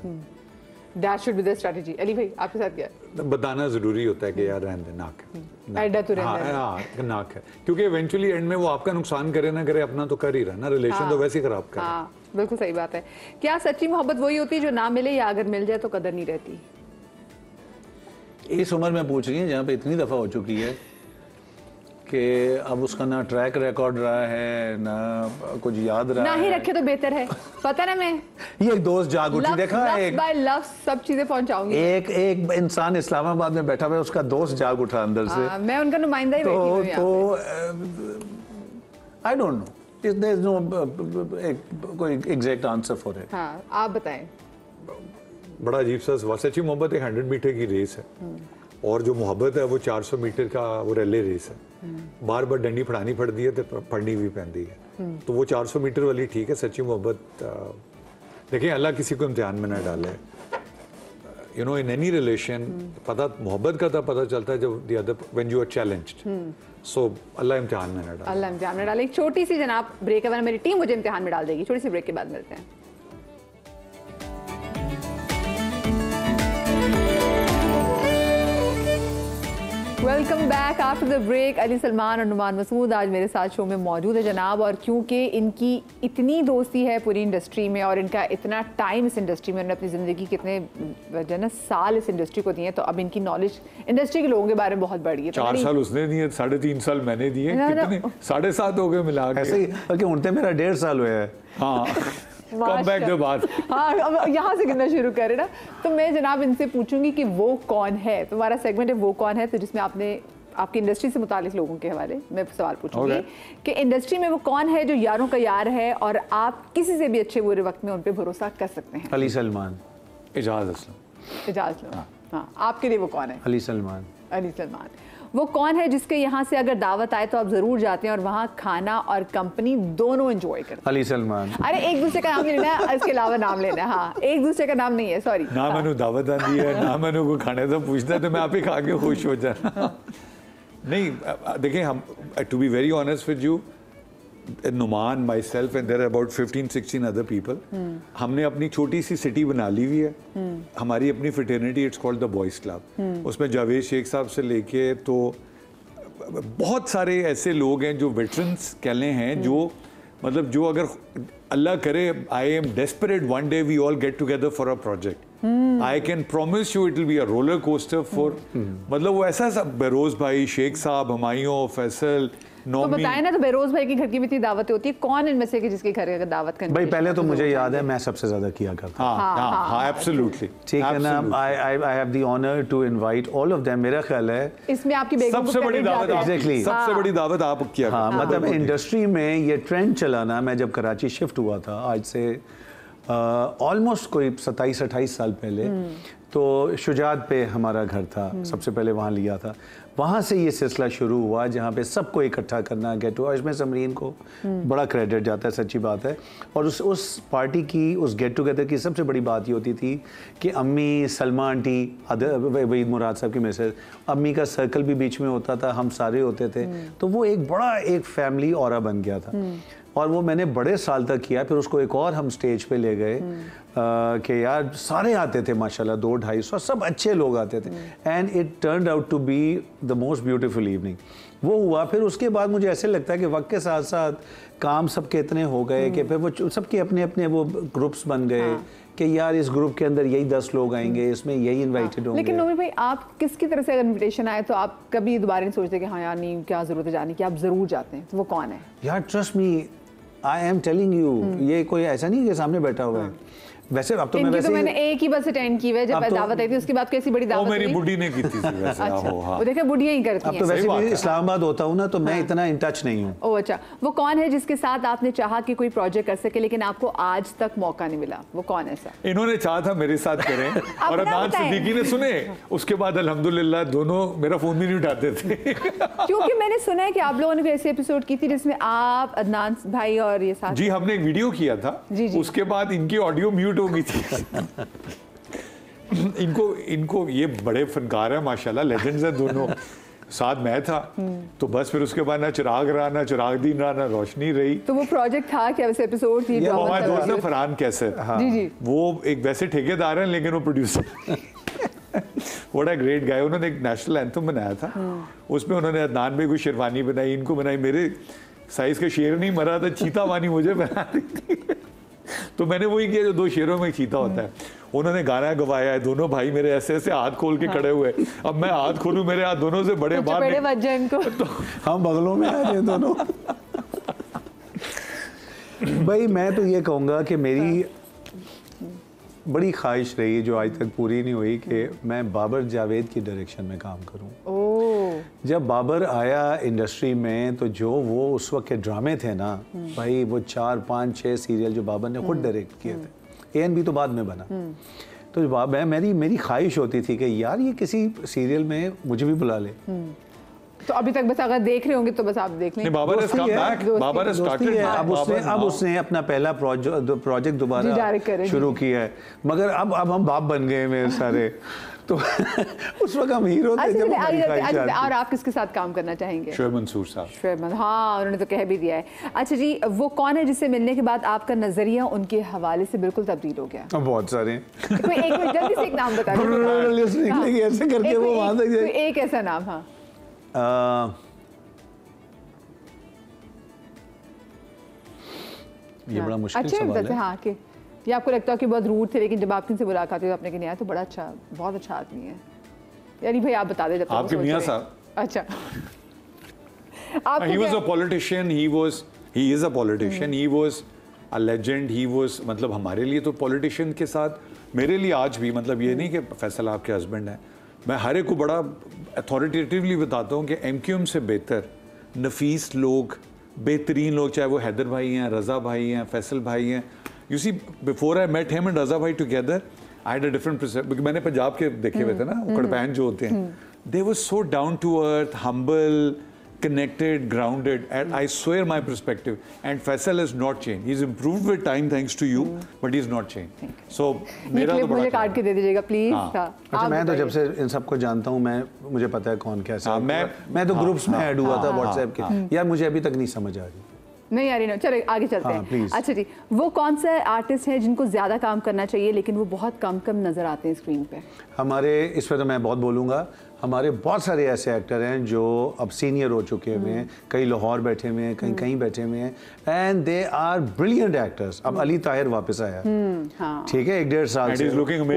That should be the strategy. Ali भाई आपके साथ क्या है? बताना जरूरी होता है कि यार रहने दे, नाक है, ऐडा तो रहने दे। हाँ नाक है, क्योंकि इवेंचुअली एंड में वो आपका नुकसान करे ना करे, अपना तो कर ही रहा ना, रिलेशन तो वैसे ही खराब कर। हाँ बिल्कुल सही बात है। क्या सच्ची मोहब्बत वही होती है जो ना मिले या अगर मिल जाए तो कदर नहीं रहती? इस उम्र में पूछ रही है जहाँ पे इतनी दफा हो चुकी है कि अब उसका ना ट्रैक रिकॉर्ड रहा है ना कुछ याद रहा ना है। ही रखे तो बेहतर है। पता ना मैं ये एक दोस्त जाग उठी, देखा एक बाय लव सब चीजें पहुंचाऊंगी। एक इंसान इस्लामाबाद में बैठा हुआ है, उसका दोस्त जाग उठा अंदर से। मैं उनका नुमाइंदा ही बैठी हूँ यहाँ पे। I don't know, there is no कोई एग्जैक्ट आंसर फॉर इट। हाँ आप बताएं। बड़ा अजीब सा सवाल। सच्ची मोहब्बत एक 100 मीटर की रेस है और जो मोहब्बत है वो 400 मीटर का वो रिले रेस है। बार बार डंडी फड़ानी पड़ती है तो पढ़नी भी पैंदी है। तो वो 400 मीटर वाली ठीक है। सच्ची मोहब्बत देखिए अल्लाह किसी को इम्तिहान में ना डाले। You know in any relation पता मोहब्बत का पता चलता है जब the other when you are challenged. So अल्लाह इम्तिहान में ना डाले। अल्लाह इम्तिहान में डाले। एक छोटी सी जनाब ब्रेक है, वरना मेरी टीम मुझे इम्तिहान में डाल देगी। छोटी सी ब्रेक के बाद मिलते हैं। Welcome back after the break. Ali Salman और नुमान मसूद आज मेरे साथ शो में मौजूद है जनाब, और क्योंकि इनकी इतनी दोस्ती है पूरी इंडस्ट्री में और इनका इतना टाइम इस इंडस्ट्री में, उन्होंने अपनी ज़िंदगी कितने जो ना साल इस इंडस्ट्री को दिए, तो अब इनकी नॉलेज इंडस्ट्री के लोगों के बारे में बहुत बढ़ी है। 4 साल उसने दिए, 3.5 साल मैंने दिए, कितने 7.5 हो गए मिला के। ऐसे ही बल्कि उनसे मेरा 1.5 साल हुआ है। हाँ कम बैक के बाद। हाँ अब यहाँ से गिनना शुरू करें ना, तो मैं जनाब इनसे पूछूंगी कि वो कौन है। तुम्हारा सेगमेंट है वो कौन है, तो जिसमें आपने आपकी इंडस्ट्री से मुतालिक लोगों के हवाले मैं सवाल पूछूंगी कि इंडस्ट्री में वो कौन है जो यारों का यार है और आप किसी से भी अच्छे बुरे वक्त में उन पे भरोसा कर सकते हैं? अली सलमान। इजाज़ असलम। इजाज़त। हाँ आपके लिए वो कौन है? अली सलमान। अली सलमान। वो कौन है जिसके यहाँ से अगर दावत आए तो आप जरूर जाते हैं और वहाँ खाना और कंपनी दोनों एंजॉय करते हैं? अली सलमान। अरे एक दूसरे का नाम नहीं लेना है, इसके अलावा नाम लेना है। हाँ एक दूसरे का नाम नहीं है, सॉरी। ना मैंने दावत आंदी है ना मैंने को खाने तो पूछता है तो मैं आप ही खा के खुश हो जाना। नहीं देखिए हम to be very honest with you, Numan myself and there about 15-16 other people, हमने अपनी छोटी सी सिटी बना ली हुई है। हमारी अपनी fraternity, it's called the boys club. उसमें जावेद शेख साहब से लेके तो बहुत सारे ऐसे लोग हैं जो वेटरन्स कहले हैं, जो मतलब जो अगर अल्लाह करे I am desperate one day we all get together for a project, I can promise you it will be a roller coaster for मतलब वो ऐसा सब बेरोज भाई, शेख साहब, हुमायूं, फैसल, तो बताए ना, तो बेरोज भाई की घर की भी इतनी दावत होती है, कौन इनमें से जिसके घर अगर दावत करनी? भाई पहले तो मुझे याद है मैं सबसे ज्यादा किया करता। हाँ एब्सोल्युटली ठीक है ना। I have the honour to invite all of them. मेरा ख्याल है इसमें आपकी बेगम सबसे बड़ी दावत एग्जैक्टली सबसे बड़ी दावत आप किया। हाँ मतलब इंडस्ट्री में ये ट्रेंड चला ना, मैं जब कराची शिफ्ट हुआ था आज से ऑलमोस्ट कोई 27-28 साल पहले, तो शुजात पे हमारा घर था, सबसे पहले वहाँ लिया था। वहाँ से ये सिलसिला शुरू हुआ जहाँ पे सबको इकट्ठा करना, गेट टू इसमें समरीन को बड़ा क्रेडिट जाता है, सच्ची बात है। और उस पार्टी की, उस गेट टुगेदर की सबसे बड़ी बात ये होती थी कि अम्मी, सलमा आंटी, वहीद मुराद साहब की मैसेज, अम्मी का सर्कल भी बीच में होता था, हम सारे होते थे, तो वो एक बड़ा एक फैमिली ऑरा बन गया था। और वो मैंने बड़े साल तक किया। फिर उसको एक और हम स्टेज पे ले गए कि यार सारे आते थे माशाल्लाह, 200-250 सब अच्छे लोग आते थे, and it turned out to be the most beautiful evening. वो हुआ। फिर उसके बाद मुझे ऐसे लगता है कि वक्त के साथ साथ काम सबके इतने हो गए कि फिर वो सबके अपने अपने वो ग्रुप्स बन गए कि यार इस ग्रुप के अंदर यही 10 लोग आएंगे, इसमें यही इनवाइटेड होंगे। लेकिन नोमी भाई आप किसकी तरफ से अगर इनविटेशन आए तो आप कभी दोबारा नहीं सोचते कि हाँ यार नहीं क्या जरूरत है जाने की, आप जरूर जाते हैं? तो वो कौन है? यार trust me, I am telling you, ये कोई ऐसा नहीं है कि सामने बैठा हुआ है। वैसे अब तो मैं वैसे मैंने एक ही बस अटेंड की है जब दावत आई थी, उसके बाद कैसी बड़ी दावत मेरी बुढ़ी ने की थी वैसे। अच्छा, वो देखे बुढ़ियां ही करती हैं। अब तो वैसे भी इस्लामाबाद होता हूँ ना, तो मैं इतना इन टच नहीं हूँ। ओह अच्छा, वो कौन है जिसके साथ आपने चाहा कि कोई प्रोजेक्ट कर सके लेकिन आपको आज तक मौका नहीं मिला? वो कौन है सर? इन्होंने चाहा था मेरे साथ करें और अदनान सिद्दीकी ने सुने, उसके बाद अल्हम्दुलिल्लाह दोनों मेरा फोन भी नहीं उठाते थे। क्योंकि मैंने सुना है कि आप लोगों ने ऐसे एपिसोड की थी जिसमें आप, अदनान भाई और ये साथ। जी, हमने एक वीडियो किया था, उसके बाद इनकी ऑडियो म्यूट हो गई थी। इनको ये बड़े फनकार है माशाल्लाह, लेजेंड्स हैं दोनों। साथ मैं था, तो बस फिर उसके बाद ना चिराग रहा, ना चिरागदीन रहा, ना रोशनी रही। तो वो प्रोजेक्ट था क्या, वैसे एपिसोड थी? हमारे दोस्त है फरहान कैसर, जी जी, वो एक वैसे ठेकेदार हैं लेकिन वो producer. What a great guy. उन्होंने एक नेशनल एंथम बनाया था, उसमें उन्होंने अदनान भाई को शेरवानी बनाई, इनको बनाई। मेरे साइज का शेर नहीं मरा था, चीता वानी मुझे बना दी थी। तो मैंने वही किया जो दो शेरों में चीता होता है। उन्होंने गाना गवाया है, दोनों भाई मेरे ऐसे ऐसे हाथ खोल के खड़े हुए। अब मैं हाथ खोलूं, मेरे हाथ दोनों से बड़े तो हम बगलों में आ रहे दोनों। भाई मैं तो ये कहूँगा कि मेरी बड़ी ख्वाहिश रही जो आज तक पूरी नहीं हुई कि मैं बाबर जावेद की डायरेक्शन में काम करूं। जब बाबर आया इंडस्ट्री में तो जो वो उस वक्त के ड्रामे थे ना भाई, वो 4, 5, 6 सीरियल जो बाबर ने खुद डायरेक्ट किए थे, ANB तो बाद में बना। तो मेरी ख्वाहिश होती थी कि यार ये किसी सीरियल में मुझे भी बुला ले। तो अभी तक बस अगर देख रहे होंगे तो बस आप देख लें। Babar has come back, Babar has started। अब उसने अपना पहला प्रोजेक्ट दोबारा शुरू किया है, मगर अब हम बाप बन गए मेरे सारे। तो उस वक्त हम हीरो थे। और आप किसके साथ काम करना चाहेंगे? शोएब मंसूर साहब। शोएब, हाँ उन्होंने तो कह भी दिया है। अच्छा जी, वो कौन है जिससे मिलने के बाद आपका नजरिया उनके हवाले से बिल्कुल तब्दील हो गया? बहुत सारे। एक जल्दी से एक नाम बता दीजिए। ऐसे करके वो वहां तक जाए। एक ऐसा नाम। हाँ ये बड़ा मुश्किल सवाल है। हाँ कि ये आपको लगता है कि बहुत रूड थे, लेकिन जब आपकी इनसे मुलाकात हुई तो आपने कहा तो बड़ा अच्छा, बहुत अच्छा आदमी है। यानी भाई आप बता दे जब आपके मियां साहब। अच्छा, he was a politician, he is a politician, he was a legend, he was, मतलब हमारे लिए तो पॉलिटिशियन के साथ, मेरे लिए आज भी, मतलब ये नहीं कि फैसल आपके हस्बैंड है, मैं हर एक को बड़ा अथॉरिटेटिवली बताता हूँ कि MQM से बेहतर नफीस लोग, बेहतरीन लोग, चाहे वो हैदर भाई हैं, रज़ा भाई हैं, फैसल भाई हैं। You see, before I met him and Raza भाई together, I had a different perception. मैंने पंजाब के देखे हुए थे ना, उकड़पैन जो होते हैं, they were so down to earth, humble, connected, grounded, and I swear my perspective. And Faisal has not changed. He's improved with time thanks to you, but he's not changed. So मेरा तो बड़ा मुझे काट के दे दीजिएगा please. अच्छा, मैं तो जब से इन सबको जानता हूँ, मुझे पता है कौन कैसा है। मैं तो ग्रुप्स में ऐड हुआ था व्हाट्सएप के। यार मुझे अभी तक नहीं समझ आ रही। नहीं आ रही ना, चलो आगे चलते हैं। अच्छा जी, वो कौन सा आर्टिस्ट है जिनको ज्यादा काम करना चाहिए लेकिन वो बहुत कम नजर आते हैं स्क्रीन पे? हमारे इस पर तो मैं बहुत बोलूँगा। हमारे बहुत सारे ऐसे एक्टर हैं जो अब सीनियर हो चुके हुए हैं, कई लाहौर बैठे हुए हैं, कहीं कहीं बैठे हुए हैं, and they are brilliant actors. अब अली ताहिर वापस आया, ठीक है, 1.5 साल से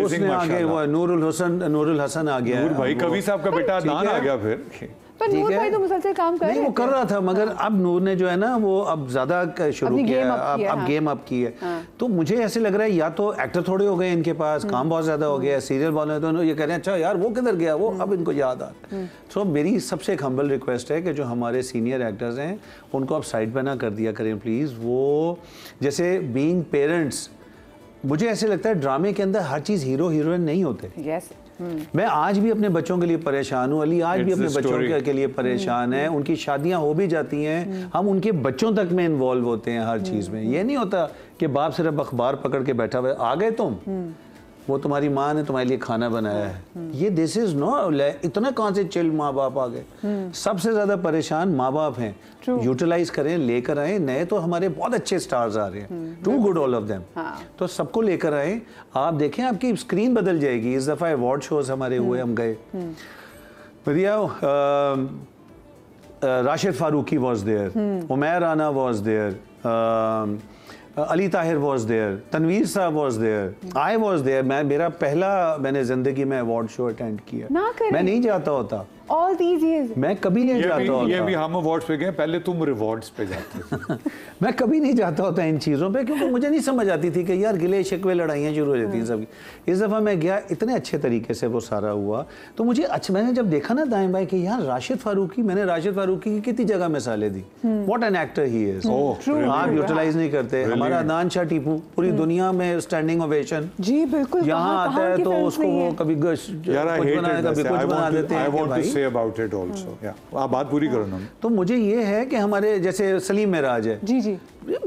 उसने आगे, वो नूरुल हसन आ गया, नूर भाई कवि साहब का बेटा अदनान आ गया फिर। पर नूर भाई तो मुसलसल काम कर रहे हैं। वो कर रहा था, मगर अब नूर ने जो है ना वो अब ज्यादा शुरू किया, अब गेम अप की है। तो मुझे ऐसे लग रहा है या तो एक्टर थोड़े हो गए इनके पास, काम बहुत ज्यादा हो गया, सीरियल वाले तो ये कह रहे हैं अच्छा यार वो किधर गया, वो अब इनको याद आ। तो मेरी सबसे एक हम्बल रिक्वेस्ट है कि जो हमारे सीनियर एक्टर्स हैं उनको आप साइड पे ना कर दिया करें प्लीज। वो जैसे बीइंग पेरेंट्स, मुझे ऐसे लगता है ड्रामे के अंदर हर चीज हीरो हीरोइन नहीं होते। मैं आज भी अपने बच्चों के लिए परेशान हूँ, अली आज भी अपने बच्चों के लिए परेशान है। उनकी शादियां हो भी जाती हैं, हम उनके बच्चों तक में इन्वॉल्व होते हैं हर चीज में। ये नहीं होता कि बाप सिर्फ अखबार पकड़ के बैठा हुआ आ गए तुम, वो तुम्हारी माँ ने तुम्हारे लिए खाना बनाया है। ये दिस इज नो, इतना कौन से चिल माँ बाप आ गए। सबसे ज्यादा परेशान माँ बाप हैं। यूटिलाइज करें, लेकर आए। नए तो हमारे बहुत अच्छे स्टार्स आ रहे हैं, too good all of them. तो सबको लेकर आए, आप देखें आपकी स्क्रीन बदल जाएगी। इस दफा अवार्ड शोज हमारे हुए, हम गए बढ़िया। Rashid Farooqui was there, Umair Rana was there, Ali Tahir was there, Tanveer साहब was there, I was there. मैंने जिंदगी में अवार्ड शो अटेंड किया। मैं नहीं जाता होता, All these years. मैं कभी नहीं जाता होता। ये भी हम अवार्ड्स पे गए, पहले तुम रिवॉर्ड्स पे जाते थे। मैं कभी नहीं जाता होता इन चीज़ों पे, क्योंकि मुझे नहीं समझ आती थी कि यार गिले शिकवे लड़ाइयाँ शुरू हो जाती हैं सबकी। इस दफ़ा मैं गया, इतने अच्छे तरीके से वो सारा हुआ, तो मुझे अच्छा, मैंने जब देखा ना दाएं बाएं कि यार राशिद फारूकी, मैंने राशिद फारूकी की कितनी जगह मिसालें दी। What an actor he is. आप यूटिलाइज नहीं करते। हमारा अदनान शाह टीपू, पूरी दुनिया में स्टैंडिंग ओवेशन। जी बिल्कुल। यहाँ आता है तो उसको वो कभी कुछ बना देते हैं। About it also. आप बात पूरी करो ना। तो मुझे ये है कि हमारे जैसे सलीम मेराज है, जी जी,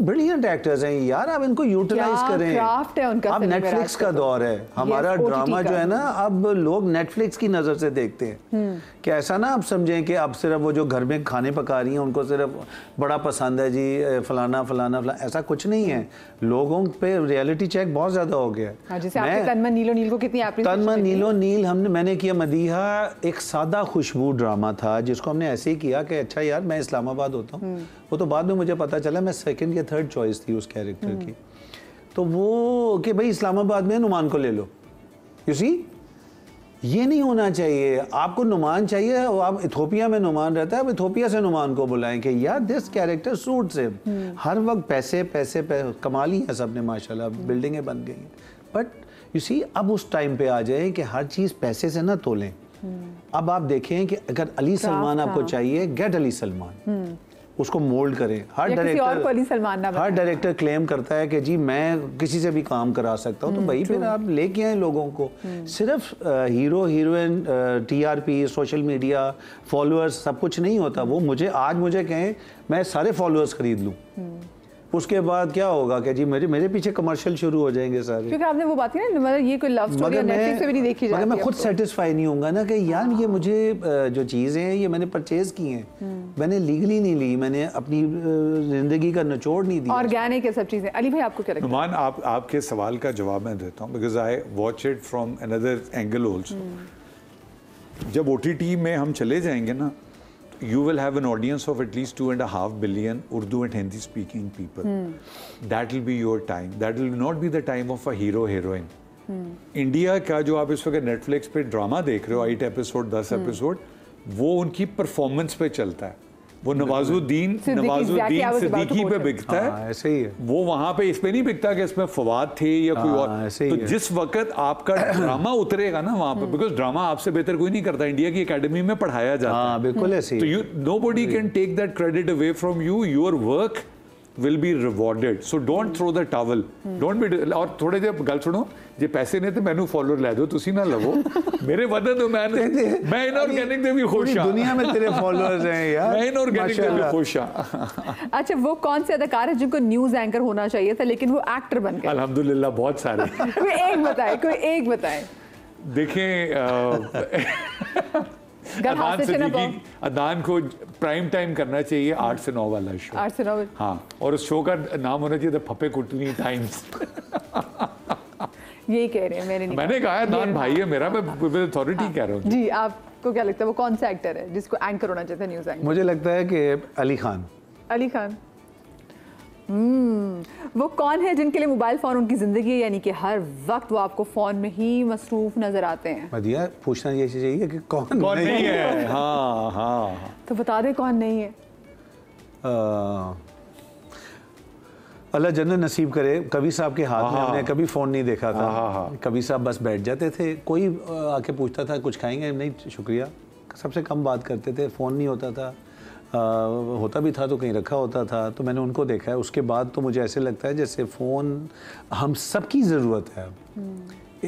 ब्रिलियंट एक्टर्स हैं यार, आप इनको यूटिलाइज करें। क्राफ्ट है उनका। अब नेटफ्लिक्स का दौर है, हमारा ड्रामा जो है ना, अब लोग नेटफ्लिक्स की नजर से देखते हैं कि ऐसा ना आप समझें कि अब सिर्फ वो जो घर में खाने पका रही हैं उनको सिर्फ बड़ा पसंद है जी, फलाना फलाना फलाना, ऐसा कुछ नहीं है। लोगों पे रियलिटी चेक बहुत ज्यादा हो गया है। जैसे आपके तन्मन नीलो नील को कितनी तन्मन नीलो नील मैंने किया मदीहा, एक सादा खुशबू ड्रामा था जिसको हमने ऐसे ही किया कि अच्छा यार मैं इस्लामाबाद होता हूँ। वो तो बाद में मुझे पता चला मैं सेकंड या थर्ड चॉइस थी उस कैरेक्टर की। तो वो कि भाई इस्लामाबाद में नुमान को ले लो। यू सी, ये नहीं होना चाहिए। आपको नुमान चाहिए, आप इथोपिया में नुमान रहता है, आप इथोपिया से नुमान को बुलाएं कि यार दिस कैरेक्टर सूट्स हिम। हर वक्त पैसे पैसे पैसे कमाल ही है सबने, माशाल्लाह बिल्डिंगें बन गई हैं। बट यू सी, अब उस टाइम पे आ जाए कि हर चीज़ पैसे से ना तोलें। अब आप देखें कि अगर अली सलमान आपको चाहिए, गेट अली सलमान, उसको मोल्ड करें। हर डायरेक्टर क्लेम करता है कि जी मैं किसी से भी काम करा सकता हूँ, तो भाई फिर आप लेके आए लोगों को। सिर्फ hero heroine, TRP, social media, followers सब कुछ नहीं होता। वो आज मुझे कहें मैं सारे फॉलोअर्स खरीद लूँ, उसके बाद क्या होगा कि जी मेरे पीछे कमर्शियल शुरू हो जाएंगे सारे। क्योंकि आपने वो बात की ना, मतलब ये कोई लव स्टोरी नेटफ्लिक्स पे भी नहीं देखी जाती। मगर मैं खुद सेटिस्फाई नहीं होऊंगा ना कि यार ये मुझे जो चीज़ें हैं ये मैंने परचेज की हैं, मैंने लीगली नहीं ली, मैंने अपनी जिंदगी का निचोड़ नहीं दिया। ऑर्गेनिक है सब चीज़ें। अली भाई आपको क्या लगता है? नुमान, आपके सवाल का जवाब मैं देता हूँ, because I watch it from another angle also. जब OTT में हम चले जाएंगे ना, you will have an audience of at least 2.5 billion Urdu and Hindi speaking people. That will be your time. That will not be the time of a hero heroine. India का जो आप इस वक्त नेटफ्लिक्स पे drama देख रहे हो, 8 episode 10 episode, वो उनकी परफॉर्मेंस पे चलता है। वो नवाजुद्दीन सिद्दीकी पे बिकता है, ऐसे ही है। वो वहां पे इस पे नहीं बिकता कि इसमें फवाद थे या कोई और। तो जिस वक्त आपका ड्रामा उतरेगा ना वहां पे, बिकॉज ड्रामा आपसे बेहतर कोई नहीं करता, इंडिया की एकेडमी में पढ़ाया जाता है। बिल्कुल ऐसे ही। तो nobody can take that credit away from you. Your work will be rewarded. So don't throw the towel. Don't be। और थोड़े देर गल सुनो, जे पैसे ने ते मैनू फॉलोअर ले दो, तुसी ना लवो मेरे वदन तो मैं इनऑर्गेनिक दे भी खुश हां। दुनिया में तेरे फॉलोअर्स हैं यार, मैं इनऑर्गेनिक दे भी खुश हां। अच्छा, वो कौन से अदाकार है जिनको न्यूज़ एंकर होना चाहिए था लेकिन वो एक्टर बन गए? अल्हम्दुलिल्लाह बहुत सारे। कोई एक बताएं। देखें, अदान को प्राइम टाइम करना चाहिए, 8 से 9 वाला शो। 8 से 9। हाँ, और उस शो का नाम होना चाहिए फप्पे कुटनी टाइम्स। यही कह रहे हैं, मैंने कहा अदान भाई है मेरा, मैं अथॉरिटी कह रहा हूँ। जी, आपको क्या लगता है वो कौन सा एक्टर है जिसको एंकर होना चाहिए था, न्यूज़ एंकर? मुझे लगता है कि अली खान। अली खान। वो कौन है जिनके लिए मोबाइल फ़ोन उनकी ज़िंदगी है, यानी कि हर वक्त वो आपको फ़ोन में ही मसरूफ़ नज़र आते हैं? मदिया, पूछना ये चाहिए कि कौन नहीं है। हाँ, तो बता दे कौन नहीं है। अल्लाह जन्नत नसीब करे, कभी साहब के हाथ में हमने कभी फ़ोन नहीं देखा था। कभी साहब बस बैठ जाते थे, कोई आके पूछता था कुछ खाएंगे, नहीं शुक्रिया, सबसे कम बात करते थे, फ़ोन नहीं होता था, होता भी था तो कहीं रखा होता था। तो मैंने उनको देखा है। उसके बाद तो मुझे ऐसे लगता है जैसे फ़ोन हम सबकी ज़रूरत है।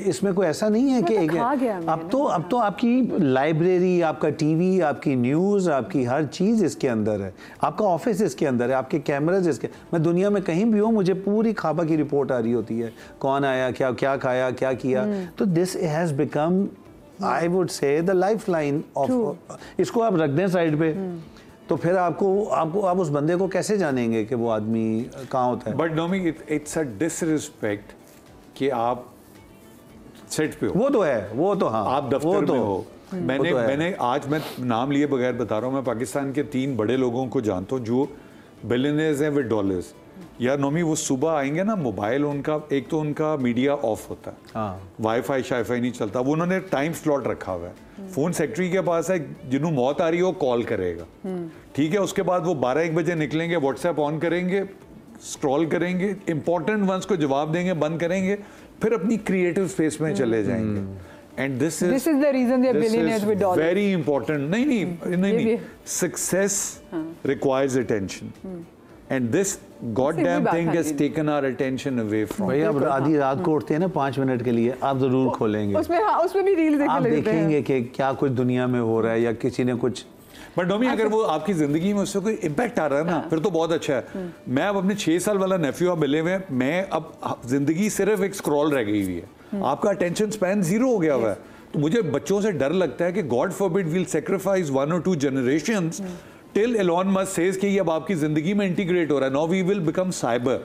इसमें कोई ऐसा नहीं है कि अब तो आपकी लाइब्रेरी, आपका टीवी, आपकी न्यूज़, आपकी हर चीज़ इसके अंदर है, आपका ऑफिस इसके अंदर है, आपके कैमराज इसके। मैं दुनिया में कहीं भी हूँ, मुझे पूरी खाबा की रिपोर्ट आ रही होती है, कौन आया, क्या खाया, क्या किया। तो this has become, I would say, the life line of. इसको आप रख दें साइड पे, तो फिर आप उस बंदे को कैसे जानेंगे कि वो आदमी कहाँ होता है? But Nomi, it's a disrespect कि आप सेट पे हो। वो तो है, वो तो हाँ, आप दफ्तर में हो। मैंने आज, मैं नाम लिए बगैर बता रहा हूँ, मैं पाकिस्तान के 3 बड़े लोगों को जानता हूँ जो बिलियनर्स हैं विद डॉलर्स। यार नोमी, वो सुबह आएंगे ना, मोबाइल उनका, एक तो उनका मीडिया ऑफ होता है, वाईफाई शाईफाई नहीं चलता, वो उन्होंने टाइम स्लॉट रखा हुआ है, फोन सेक्रेटरी के पास है, जिन्हों मौत आ रही है वो कॉल करेगा, ठीक है, उसके बाद वो 12-1 बजे निकलेंगे, व्हाट्सएप ऑन करेंगे, स्क्रॉल करेंगे, इंपॉर्टेंट वंस को जवाब देंगे, बंद करेंगे, फिर अपनी क्रिएटिव स्पेस में चले जाएंगे। And this is the reason they are billionaires with dollars. Very important. नहीं, success requires attention and this god damn thing has taken our attention away from. भाई आप आधी रात को उठते हैं ना 5 मिनट के लिए, आप जरूर खोलेंगे, उसमें भी रील आप देखेंगे कि क्या कुछ दुनिया में हो रहा है या किसी ने कुछ। बट नोमी, अगर वो आपकी जिंदगी में उससे कोई इम्पैक्ट आ रहा है ना, फिर तो बहुत अच्छा है। मैं अब अपने 6 साल वाला नेफ्यू आप मिले हुए हैं, मैं अब जिंदगी सिर्फ एक स्क्रॉल रह गई हुई है, आपका अटेंशन स्पैन 0 हो गया हुआ है। तो मुझे बच्चों से डर लगता है कि God forbid will sacrifice 1 or 2 generations till Elon Musk says कि ये अब आपकी जिंदगी में इंटीग्रेट हो रहा है। Now we will become cyber.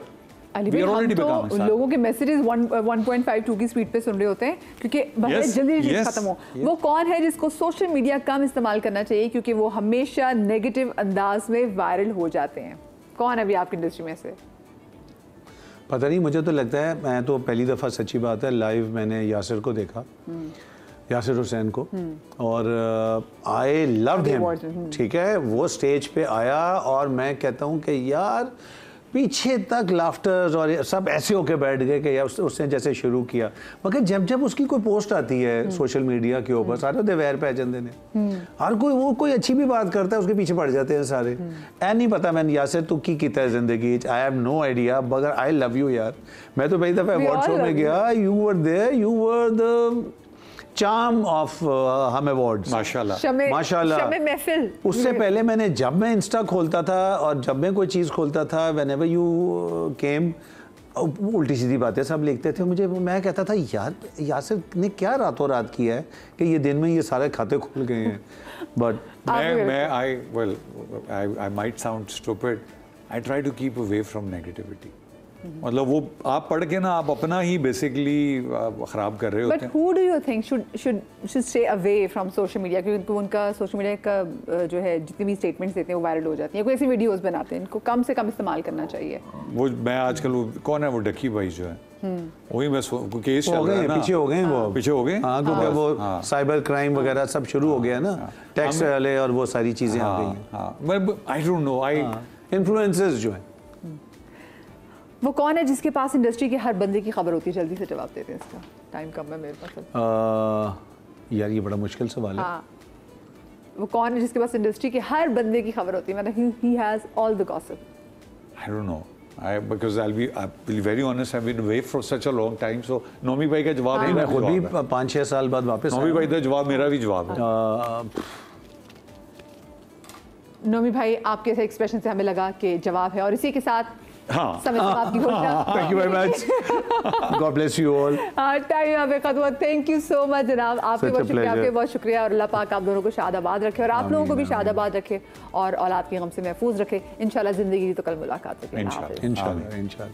Ali भाई, हम तो लोगों के मैसेजेस 1.52 की स्पीड पे सुन रहे होते हैं क्योंकि बहुत जल्दी चीज खत्म हो। वो कौन है जिसको सोशल मीडिया कम इस्तेमाल करना चाहिए क्योंकि वो हमेशा नेगेटिव अंदाज में वायरल हो जाते हैं? कौन है अभी आपकी इंडस्ट्री में से? पता नहीं, मुझे तो लगता है, मैं तो पहली दफ़ा सच्ची बात है लाइव मैंने यासिर को देखा, यासिर हुसैन को, और आई लव्ड हिम। ठीक है, वो स्टेज पे आया और मैं कहता हूँ कि यार पीछे तक लाफ्टर्स और सब ऐसे होके बैठ गए कि यार उसने जैसे शुरू किया। मगर जब जब उसकी कोई पोस्ट आती है सोशल मीडिया के ऊपर, सारे होते वैर पहचान देने, हर कोई वो कोई अच्छी भी बात करता है उसके पीछे पड़ जाते हैं सारे। ऐ नहीं पता मैंने यासिर तू की किया है जिंदगी, आई हैव नो आइडिया, मगर आई लव यू यार। मैं तो पहली दफा अवार्ड शो में गया, you were there, you were the charm of Hum awards. माशाल्लाह। महफिल। उससे पहले मैंने, जब मैं इंस्टा खोलता था और जब मैं कोई चीज़ खोलता था, व्हेनेवर यू केम, उल्टी सीधी बातें सब लिखते थे मुझे। मैं कहता था यार यासिर ने क्या रातों रात किया है कि ये दिन में ये सारे खाते खुल गए हैं। But I might sound stupid. I try to keep away from negativity. मतलब वो आप पढ़ के ना आप अपना ही बेसिकली खराब कर रहे होते हैं। But who do you think should stay away from social media? क्योंकि उनका सोशल मीडिया का जो है जितनी भी स्टेटमेंट्स देते हैं वो वायरल हो जाती हैं, कोई ऐसी वीडियोस बनाते हैं, इनको कम से कम इस्तेमाल करना चाहिए। वो मैं आजकल वो कौन है वो डकी भाई जो है, वही मैं केस चल रहा है ना, पीछे हो गए वो, पीछे हो गए। हाँ, क्योंकि वो साइबर क्राइम वगैरह सब शुरू हो गया ना, टैक्स वाले और वो सारी चीजें आ गई हैं। आई डोंट नो, इन्फ्लुएंसर्स जो हैं। वो कौन है जिसके पास इंडस्ट्री के हर बंदे की खबर होती है? जल्दी से जवाब देते हैं, इसका टाइम कम है मेरे पास। यार ये बड़ा मुश्किल सवाल है। हाँ, वो कौन है जिसके पास इंडस्ट्री के हर बंदे की खबर होती है? मतलब he has all the gossip. I don't know. Because I'll be very honest, I've been away for such a long time. So Nomi भाई का जवाब नहीं, मैं खुद भी 5-6 साल बाद वापस नोमी भाई का जवाब मेरा भी जवाब है। नोमी भाई आपके ऐसे एक्सप्रेशन से हमें लगा कि जवाब है, और इसी के साथ आपकी घोषणा। Thank you very much. God bless you all. Time यहाँ पे खत्म हुआ। थैंक यू सो मच जनाब, आपके बहुत शुक्रिया, आपके बहुत शुक्रिया, और अल्लाह पाक आप दोनों को शादाबाद रखे और आप लोगों को भी शादाबाद रखे और औलाद के गम से महफूज रखे। इंशाल्लाह जिंदगी की तो कल मुलाकात होगी। इंशाल्लाह।